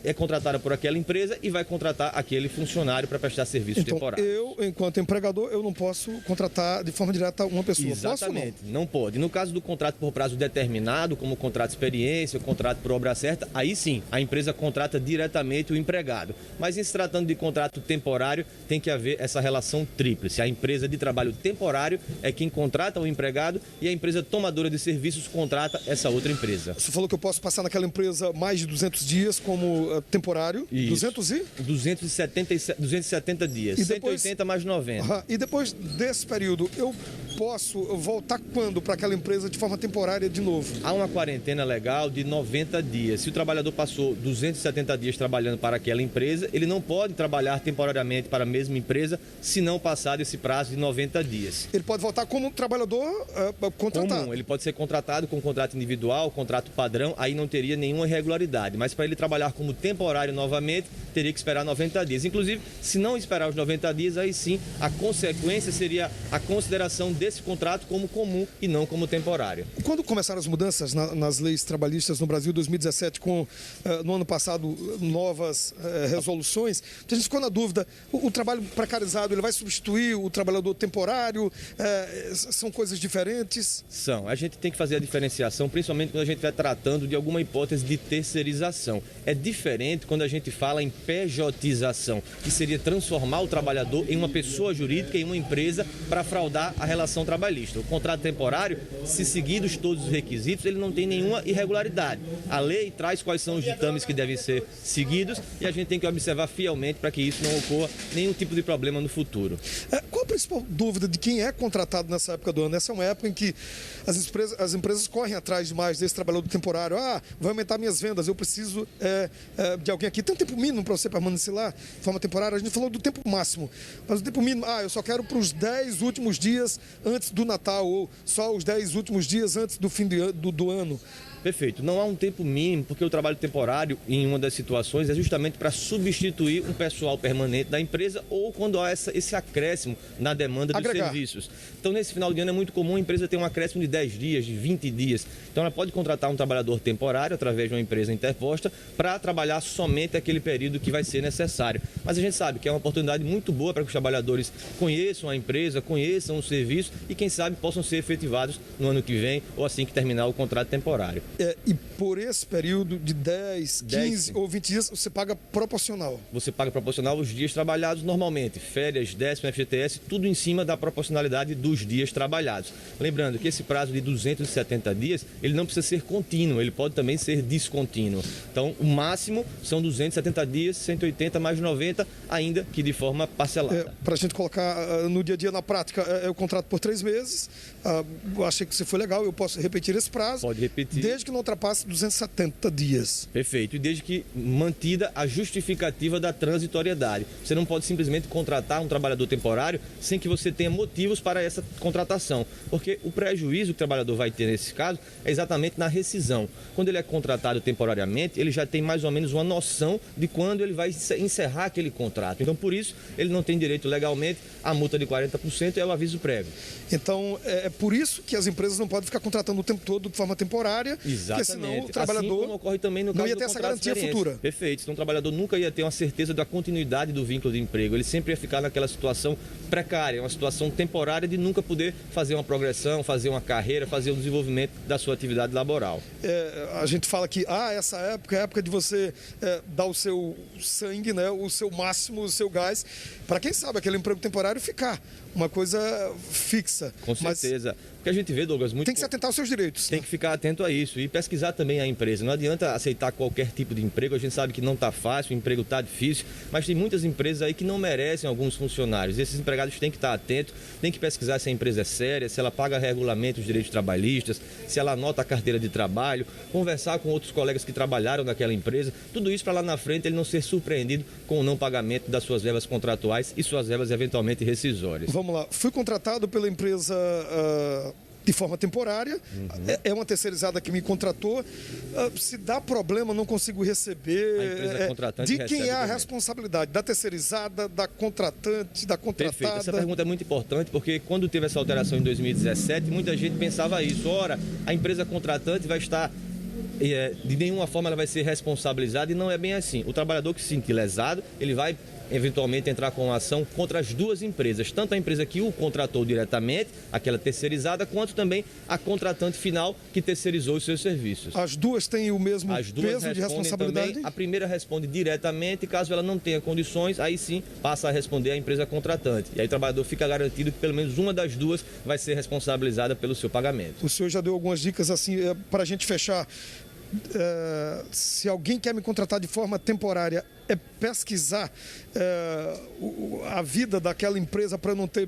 é contratada por aquela empresa e vai contratar aquele funcionário para prestar serviços temporários. Eu, enquanto empregador, eu não posso contratar de forma direta uma pessoa. Exatamente, posso, não pode. pode. No caso do contrato por prazo determinado, como o contrato de experiência, o contrato por obra certa, aí sim, a empresa contrata diretamente o empregado. Mas em se tratando de contrato temporário, tem que haver essa relação tríplice. A empresa de trabalho temporário é quem contrata o empregado e a empresa tomadora de serviços contrata essa outra empresa. Você falou que eu posso passar naquela empresa mais de 200 dias como temporário? Isso. 270 dias. E depois, 180 mais 90. E depois desse período, eu posso voltar quando para aquela empresa de forma temporária de novo? Há uma quarentena legal de 90 dias. Se o trabalhador passou 270 dias trabalhando para aquela empresa, ele não pode trabalhar temporariamente para a mesma empresa se não passar desse prazo de 90 dias. Ele pode voltar como trabalhador contratado? Comum. Ele pode ser contratado com contrato individual, contrato padrão, aí não teria nenhuma irregularidade. Mas para ele trabalhar como temporário novamente, teria que esperar 90 dias. Inclusive, se não esperar os 90 dias, aí sim, a consequência seria a consideração desse contrato como comum e não como temporário. Quando começaram as mudanças nas leis trabalhistas no Brasil, 2017, com no ano passado novas resoluções, a gente ficou na dúvida, o trabalho precarizado ele vai substituir o trabalhador temporário? São coisas diferentes? São. A gente tem que fazer a diferenciação, principalmente quando a gente vai tratando de alguma hipótese de terceirização. É diferente quando a gente fala em pejotização, que seria transformar o trabalhador em uma pessoa jurídica, em uma empresa, para fraudar a relação trabalhista. O contrato temporário, se seguidos todos os requisitos, ele não tem nenhuma irregularidade. A lei traz quais são os ditames que devem ser seguidos e a gente tem que observar fielmente para que isso não ocorra nenhum tipo de problema no futuro. Qual a principal dúvida de quem é contratado nessa época do ano? Essa é uma época em que as empresas correm atrás demais desse trabalhador temporário. Vai aumentar minhas vendas, eu preciso de alguém aqui. Tem um tempo mínimo para você permanecer lá de forma temporária? A gente falou do tempo máximo, mas o tempo mínimo, eu só quero para os 10 últimos dias antes do Natal ou só os 10 últimos dias antes do fim do ano. Perfeito. Não há um tempo mínimo, porque o trabalho temporário, em uma das situações, é justamente para substituir um pessoal permanente da empresa ou quando há esse acréscimo na demanda dos serviços. Então, nesse final de ano, é muito comum a empresa ter um acréscimo de 10 dias, de 20 dias. Então, ela pode contratar um trabalhador temporário, através de uma empresa interposta, para trabalhar somente aquele período que vai ser necessário. Mas a gente sabe que é uma oportunidade muito boa para que os trabalhadores conheçam a empresa, conheçam o serviço e, quem sabe, possam ser efetivados no ano que vem ou assim que terminar o contrato temporário. E por esse período de 10, 15 ou 20 dias, você paga proporcional? Você paga proporcional os dias trabalhados normalmente. Férias, décimo, FGTS, tudo em cima da proporcionalidade dos dias trabalhados. Lembrando que esse prazo de 270 dias, ele não precisa ser contínuo, ele pode também ser descontínuo. Então, o máximo são 270 dias, 180 mais 90, ainda que de forma parcelada. Para a gente colocar no dia a dia, na prática, eu contrato por 3 meses. Eu achei que você foi legal, eu posso repetir esse prazo. Pode repetir. Desde que não ultrapasse 270 dias. Perfeito. E desde que mantida a justificativa da transitoriedade. Você não pode simplesmente contratar um trabalhador temporário sem que você tenha motivos para essa contratação. Porque o prejuízo que o trabalhador vai ter nesse caso é exatamente na rescisão. Quando ele é contratado temporariamente, ele já tem mais ou menos uma noção de quando ele vai encerrar aquele contrato. Então, por isso, ele não tem direito legalmente à multa de 40% e ao aviso prévio. Então, é por isso que as empresas não podem ficar contratando o tempo todo de forma temporária. Exatamente. Porque senão o trabalhador assim como ocorre também no caso não ia ter essa garantia futura. Perfeito. Então o trabalhador nunca ia ter uma certeza da continuidade do vínculo de emprego. Ele sempre ia ficar naquela situação precária, uma situação temporária de nunca poder fazer uma progressão, fazer uma carreira, fazer o desenvolvimento da sua atividade laboral. A gente fala que essa época é a época de você dar o seu sangue, né, o seu máximo, o seu gás, para quem sabe aquele emprego temporário ficar uma coisa fixa. Com certeza. Porque a gente vê, Douglas, muito... Tem que se atentar aos seus direitos. Tem que ficar atento a isso e pesquisar também a empresa. Não adianta aceitar qualquer tipo de emprego, a gente sabe que não está fácil, o emprego está difícil, mas tem muitas empresas aí que não merecem alguns funcionários. Esses empregados têm que estar atentos, têm que pesquisar se a empresa é séria, se ela paga regularmente os direitos trabalhistas, se ela anota a carteira de trabalho, conversar com outros colegas que trabalharam naquela empresa, tudo isso para lá na frente ele não ser surpreendido com o não pagamento das suas verbas contratuais e suas verbas eventualmente rescisórias. Vamos lá, fui contratado pela empresa de forma temporária, é uma terceirizada que me contratou, se dá problema, não consigo receber, a empresa contratante de quem é a responsabilidade? Da terceirizada, da contratante, da contratada? Perfeito, essa pergunta é muito importante porque quando teve essa alteração em 2017, muita gente pensava isso, ora, a empresa contratante vai estar... de nenhuma forma ela vai ser responsabilizada e não é bem assim. O trabalhador que se sentir lesado, ele vai eventualmente entrar com uma ação contra as duas empresas, tanto a empresa que o contratou diretamente, aquela terceirizada, quanto também a contratante final que terceirizou os seus serviços. As duas têm o mesmo peso de responsabilidade? Também, a primeira responde diretamente, caso ela não tenha condições, aí sim passa a responder a empresa contratante. E aí o trabalhador fica garantido que pelo menos uma das duas vai ser responsabilizada pelo seu pagamento. O senhor já deu algumas dicas assim para a gente fechar. Se alguém quer me contratar de forma temporária, é pesquisar a vida daquela empresa para não ter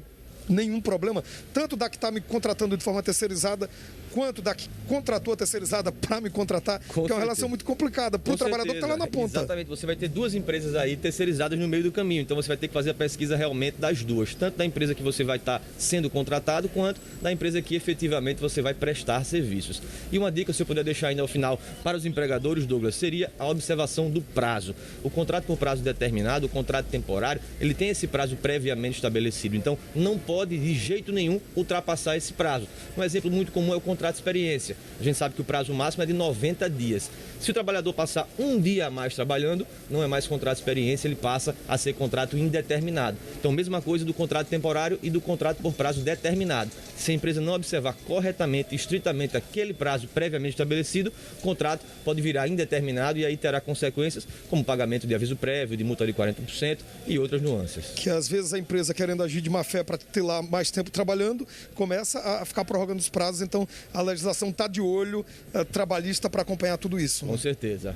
nenhum problema, tanto da que está me contratando de forma terceirizada, quanto da que contratou a terceirizada para me contratar, que é uma relação muito complicada para o trabalhador que está lá na ponta. Exatamente, você vai ter duas empresas aí terceirizadas no meio do caminho, então você vai ter que fazer a pesquisa realmente das duas, tanto da empresa que você vai estar sendo contratado, quanto da empresa que efetivamente você vai prestar serviços. E uma dica, se eu puder deixar ainda ao final para os empregadores, Douglas, seria a observação do prazo. O contrato por prazo determinado, o contrato temporário, ele tem esse prazo previamente estabelecido, então não pode de jeito nenhum ultrapassar esse prazo. Um exemplo muito comum é o contrato de experiência. A gente sabe que o prazo máximo é de 90 dias. Se o trabalhador passar um dia a mais trabalhando, não é mais contrato de experiência, ele passa a ser contrato indeterminado. Então, mesma coisa do contrato temporário e do contrato por prazo determinado. Se a empresa não observar corretamente, estritamente aquele prazo previamente estabelecido, o contrato pode virar indeterminado e aí terá consequências como pagamento de aviso prévio, de multa de 40% e outras nuances. Que às vezes a empresa, querendo agir de má fé para ter lá mais tempo trabalhando, começa a ficar prorrogando os prazos, então a legislação está de olho trabalhista para acompanhar tudo isso. Com certeza.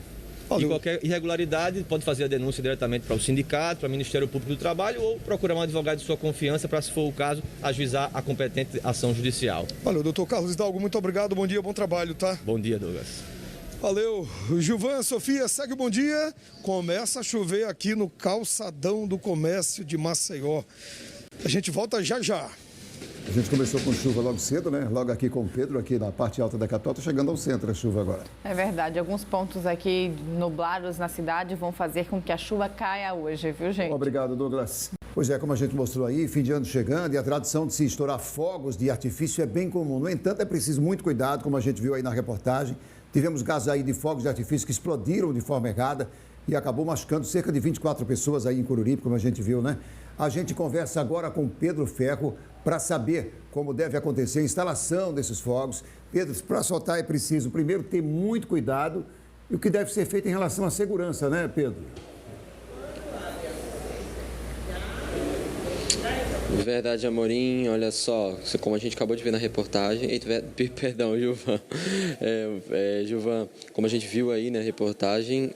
E qualquer irregularidade pode fazer a denúncia diretamente para o sindicato, para o Ministério Público do Trabalho ou procurar um advogado de sua confiança para, se for o caso, ajuizar a competente ação judicial. Valeu, doutor Carlos Hidalgo, muito obrigado, bom dia, bom trabalho, tá? Bom dia, Douglas. Valeu. Gilvan, Sofia, segue o bom dia. Começa a chover aqui no calçadão do comércio de Maceió. A gente volta já já. A gente começou com chuva logo cedo, né? Logo aqui com o Pedro, aqui na parte alta da capital. Está chegando ao centro a chuva agora. É verdade. Alguns pontos aqui nublados na cidade vão fazer com que a chuva caia hoje, viu, gente? Obrigado, Douglas. Pois é, como a gente mostrou aí, fim de ano chegando e a tradição de se estourar fogos de artifício é bem comum. No entanto, é preciso muito cuidado, como a gente viu aí na reportagem. Tivemos casos aí de fogos de artifício que explodiram de forma errada e acabou machucando cerca de 24 pessoas aí em Coruripe, como a gente viu, né? A gente conversa agora com Pedro Ferro para saber como deve acontecer a instalação desses fogos. Pedro, para soltar é preciso, primeiro, ter muito cuidado e o que deve ser feito em relação à segurança, né, Pedro? Verdade, Amorim, olha só, como a gente acabou de ver na reportagem, perdão, Gilvan, Gilvan, como a gente viu aí na reportagem,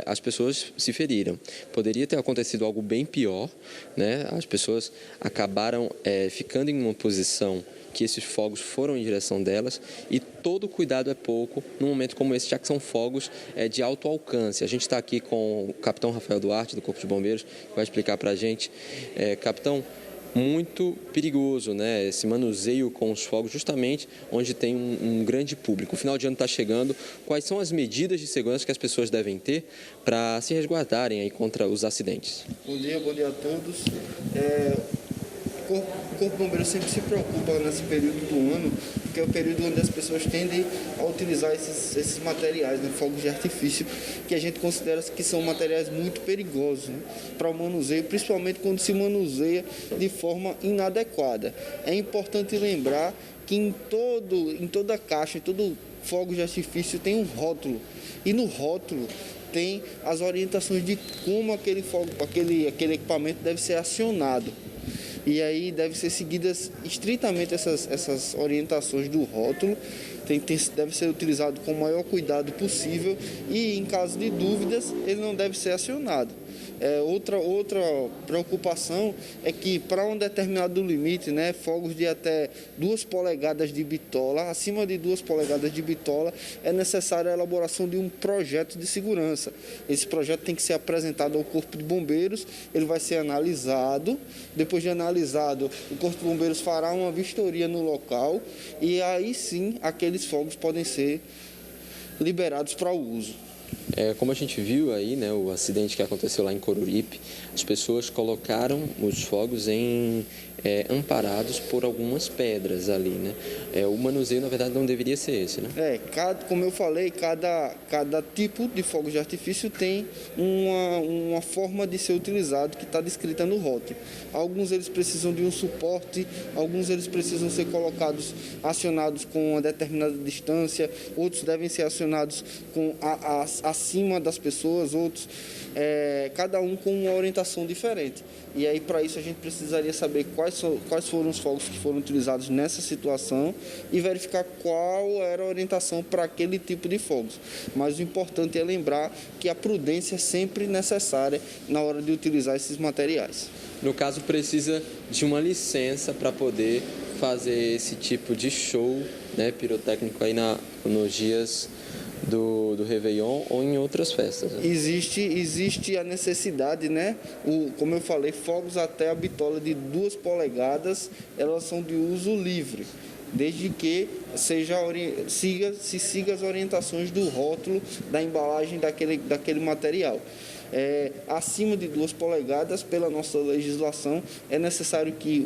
as pessoas se feriram. Poderia ter acontecido algo bem pior, né? As pessoas acabaram ficando em uma posição que esses fogos foram em direção delas e todo cuidado é pouco num momento como esse, já que são fogos de alto alcance. A gente está aqui com o capitão Rafael Duarte, do Corpo de Bombeiros, que vai explicar para a gente. Capitão, muito perigoso, né? Esse manuseio com os fogos, justamente onde tem um grande público. O final de ano está chegando. Quais são as medidas de segurança que as pessoas devem ter para se resguardarem aí contra os acidentes? Bom dia a todos. O Corpo de Bombeiros sempre se preocupa nesse período do ano, porque é o período onde as pessoas tendem a utilizar esses materiais, né, fogos de artifício, que a gente considera que são materiais muito perigosos, né, para o manuseio, principalmente quando se manuseia de forma inadequada. É importante lembrar que em toda caixa, em todo fogo de artifício tem um rótulo, e no rótulo tem as orientações de como aquele equipamento deve ser acionado. E aí deve ser seguidas estritamente essas orientações do rótulo, deve ser utilizado com o maior cuidado possível e, em caso de dúvidas, ele não deve ser acionado. Outra preocupação é que, para um determinado limite, né, fogos de até 2 polegadas de bitola, acima de 2 polegadas de bitola, é necessária a elaboração de um projeto de segurança. Esse projeto tem que ser apresentado ao Corpo de Bombeiros, ele vai ser analisado. Depois de analisado, o Corpo de Bombeiros fará uma vistoria no local e aí sim aqueles fogos podem ser liberados para o uso. Como a gente viu aí, né, o acidente que aconteceu lá em Coruripe, as pessoas colocaram os fogos amparados por algumas pedras ali, né? O manuseio, na verdade, não deveria ser esse, né? Como eu falei, cada tipo de fogo de artifício tem uma forma de ser utilizado que está descrita no rótulo. Alguns eles precisam de um suporte, alguns eles precisam ser acionados com uma determinada distância, outros devem ser acionados acima das pessoas, outros, cada um com uma orientação diferente. E aí, para isso, a gente precisaria saber quais foram os fogos que foram utilizados nessa situação e verificar qual era a orientação para aquele tipo de fogos. Mas o importante é lembrar que a prudência é sempre necessária na hora de utilizar esses materiais. No caso, precisa de uma licença para poder fazer esse tipo de show, né, pirotécnico aí nos dias do Réveillon ou em outras festas, né? Existe a necessidade, né? Como eu falei, fogos até a bitola de 2 polegadas, elas são de uso livre, desde que se siga as orientações do rótulo da embalagem daquele material. Acima de 2 polegadas, pela nossa legislação, é necessário que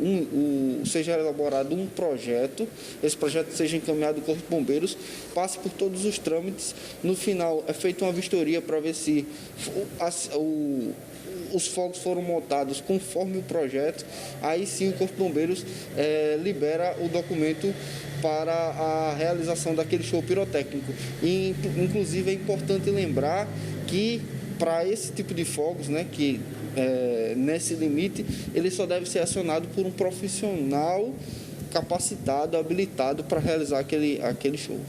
seja elaborado um projeto, esse projeto seja encaminhado ao Corpo de Bombeiros, passe por todos os trâmites, no final é feita uma vistoria para ver se os fogos foram montados conforme o projeto, aí sim o Corpo de Bombeiros libera o documento para a realização daquele show pirotécnico. E, inclusive, é importante lembrar que para esse tipo de fogos, né, que nesse limite, ele só deve ser acionado por um profissional capacitado, habilitado para realizar aquele show.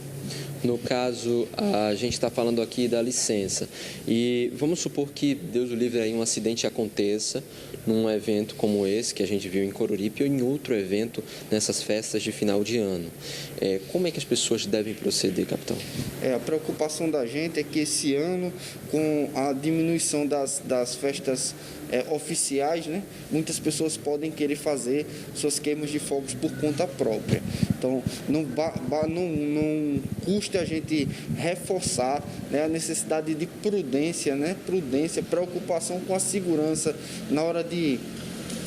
No caso, a gente está falando aqui da licença e vamos supor que, Deus o livre, aí um acidente aconteça num evento como esse que a gente viu em Coruripe ou em outro evento nessas festas de final de ano. Como é que as pessoas devem proceder, capitão? A preocupação da gente é que esse ano, com a diminuição das festas oficiais, né, muitas pessoas podem querer fazer suas queimas de fogos por conta própria. Então, não custa a gente reforçar, né, a necessidade de prudência, preocupação com a segurança na hora de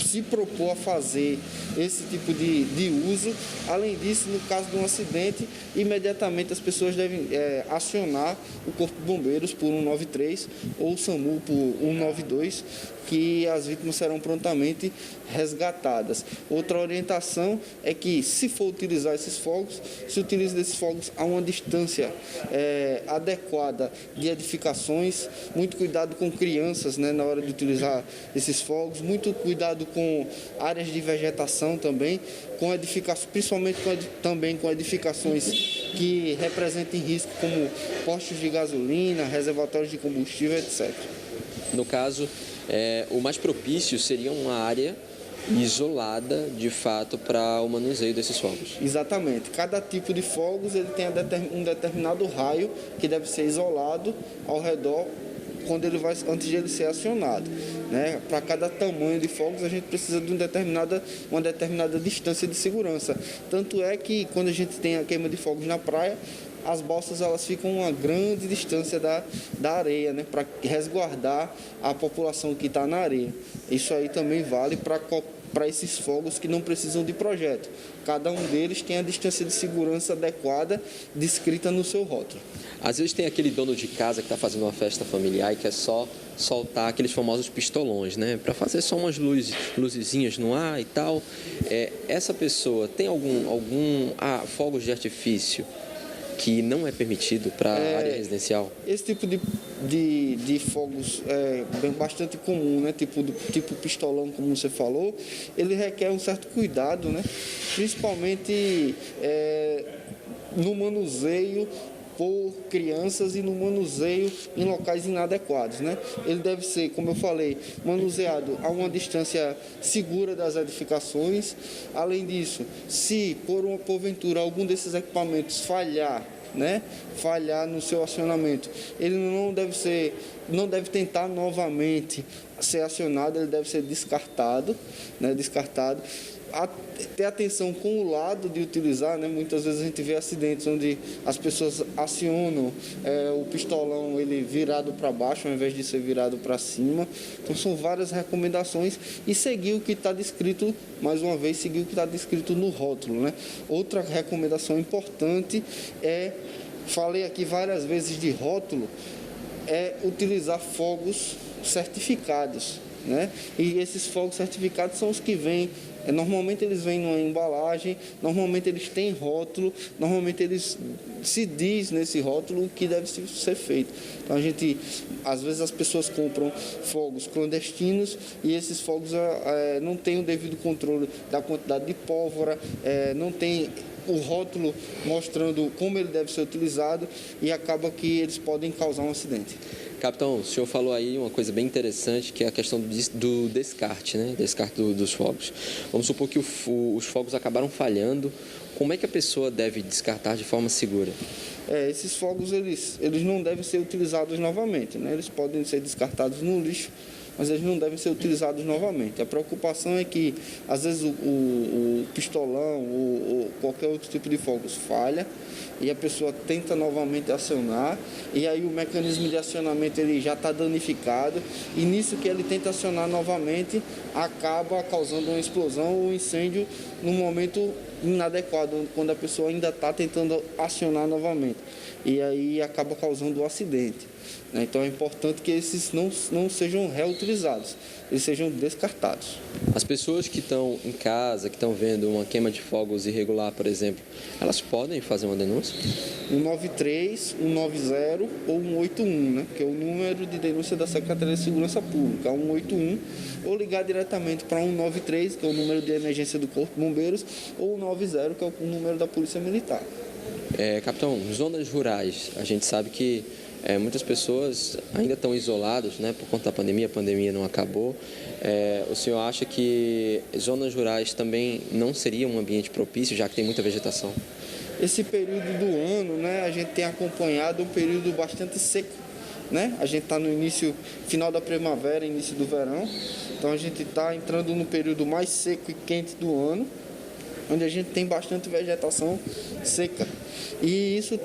se propor a fazer esse tipo de uso. Além disso, no caso de um acidente, imediatamente as pessoas devem acionar o Corpo de Bombeiros por 193 ou o SAMU por 192, que as vítimas serão prontamente resgatadas. Outra orientação é que, se for utilizar esses fogos, se utilize desses fogos a uma distância adequada de edificações, muito cuidado com crianças, né, na hora de utilizar esses fogos, muito cuidado com áreas de vegetação também, com edificações, principalmente também com edificações que representem risco, como postos de gasolina, reservatórios de combustível, etc. No caso, o mais propício seria uma área isolada, de fato, para o manuseio desses fogos. Exatamente. Cada tipo de fogos ele tem um determinado raio que deve ser isolado ao redor antes de ele ser acionado, né? Para cada tamanho de fogos a gente precisa de uma determinada distância de segurança. Tanto é que quando a gente tem a queima de fogos na praia, as balsas elas ficam a uma grande distância da areia, né, para resguardar a população que está na areia. Isso aí também vale para esses fogos que não precisam de projeto. Cada um deles tem a distância de segurança adequada descrita no seu rótulo. Às vezes tem aquele dono de casa que está fazendo uma festa familiar e quer só soltar aqueles famosos pistolões, né, para fazer só umas luzezinhas no ar e tal. Essa pessoa tem fogos de artifício que não é permitido para a área residencial? Esse tipo de fogos é bastante comum, né? Tipo pistolão, como você falou, ele requer um certo cuidado, né? Principalmente no manuseio por crianças e no manuseio em locais inadequados, né? Ele deve ser, como eu falei, manuseado a uma distância segura das edificações. Além disso, se porventura algum desses equipamentos falhar no seu acionamento, ele não deve tentar novamente ser acionado, ele deve ser descartado, né? ter atenção com o lado de utilizar, né? Muitas vezes a gente vê acidentes onde as pessoas acionam o pistolão ele virado para baixo ao invés de ser virado para cima. Então são várias recomendações e seguir o que está descrito, mais uma vez, seguir o que está descrito no rótulo, né? Outra recomendação importante falei aqui várias vezes de rótulo, é utilizar fogos certificados, né? E esses fogos certificados são os que vêm, normalmente eles vêm numa embalagem, normalmente eles têm rótulo, normalmente eles se diz nesse rótulo o que deve ser feito. Então às vezes as pessoas compram fogos clandestinos e esses fogos não têm o devido controle da quantidade de pólvora, não tem o rótulo mostrando como ele deve ser utilizado e acaba que eles podem causar um acidente. Capitão, o senhor falou aí uma coisa bem interessante, que é a questão do descarte, né? Descarte dos fogos. Vamos supor que os fogos acabaram falhando. Como é que a pessoa deve descartar de forma segura? Esses fogos eles não devem ser utilizados novamente, né? Eles podem ser descartados no lixo, mas eles não devem ser utilizados novamente. A preocupação é que, às vezes, o pistolão ou qualquer outro tipo de fogos falha e a pessoa tenta novamente acionar e aí o mecanismo de acionamento ele já está danificado e nisso que ele tenta acionar novamente acaba causando uma explosão ou um incêndio num momento inadequado, quando a pessoa ainda está tentando acionar novamente e aí acaba causando um acidente. Então é importante que esses não sejam reutilizados, eles sejam descartados. As pessoas que estão em casa, que estão vendo uma queima de fogos irregular, por exemplo, elas podem fazer uma denúncia? 193, 190 ou 181, né? Que é o número de denúncia da Secretaria de Segurança Pública, 181, ou ligar diretamente para 193, que é o número de emergência do Corpo de Bombeiros, ou 190, que é o número da Polícia Militar. Capitão, zonas rurais, a gente sabe que muitas pessoas ainda estão isoladas, né, por conta da pandemia, a pandemia não acabou. O senhor acha que zonas rurais também não seria um ambiente propício, já que tem muita vegetação? Esse período do ano, né, a gente tem acompanhado um período bastante seco, né? A gente está no final da primavera, início do verão, então a gente está entrando no período mais seco e quente do ano, onde a gente tem bastante vegetação seca. E isso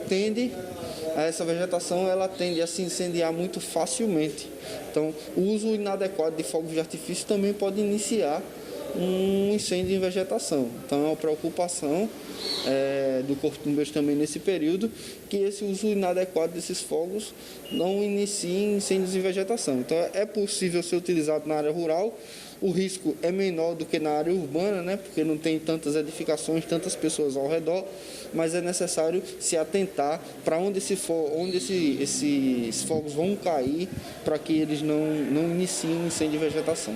essa vegetação ela tende a se incendiar muito facilmente. Então, o uso inadequado de fogos de artifício também pode iniciar um incêndio em vegetação. Então, é uma preocupação do Corpo de Bombeiros também nesse período, que esse uso inadequado desses fogos não inicie incêndios em vegetação. Então, é possível ser utilizado na área rural. O risco é menor do que na área urbana, né? Porque não tem tantas edificações, tantas pessoas ao redor, mas é necessário se atentar para onde esses fogos vão cair para que eles não iniciem um incêndio de vegetação.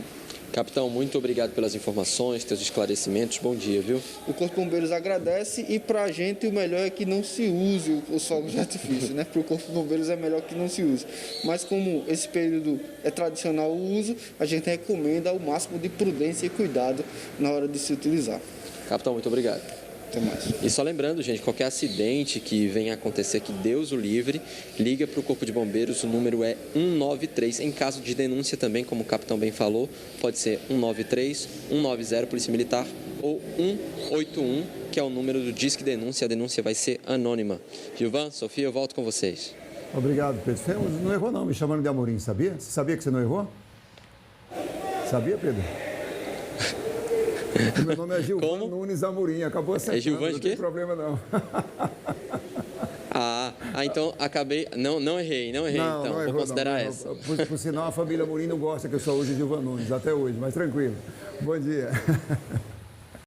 Capitão, muito obrigado pelas informações, teus esclarecimentos. Bom dia, viu? O Corpo de Bombeiros agradece e para a gente o melhor é que não se use os fogos de artifício, né? Para o Corpo de Bombeiros é melhor que não se use. Mas como esse período é tradicional o uso, a gente recomenda o máximo de prudência e cuidado na hora de se utilizar. Capitão, muito obrigado. Até mais. E só lembrando, gente, qualquer acidente que venha a acontecer, que Deus o livre, liga para o Corpo de Bombeiros, o número é 193. Em caso de denúncia também, como o capitão bem falou, pode ser 193, 190, Polícia Militar, ou 181, que é o número do Disque Denúncia. A denúncia vai ser anônima. Gilvan, Sofia, eu volto com vocês. Obrigado, Pedro. Você não errou não, me chamando de Amorim, sabia? Você sabia que você não errou? Sabia, Pedro? Meu nome é Gilvan Nunes Amorim, acabou acertando, é Gilvan de quê? Não tem problema não. Então acabei, não errei, então, vou errou, considerar essa. Por sinal, a família Amorim não gosta que eu só use Gilvan Nunes, até hoje, mas tranquilo. Bom dia.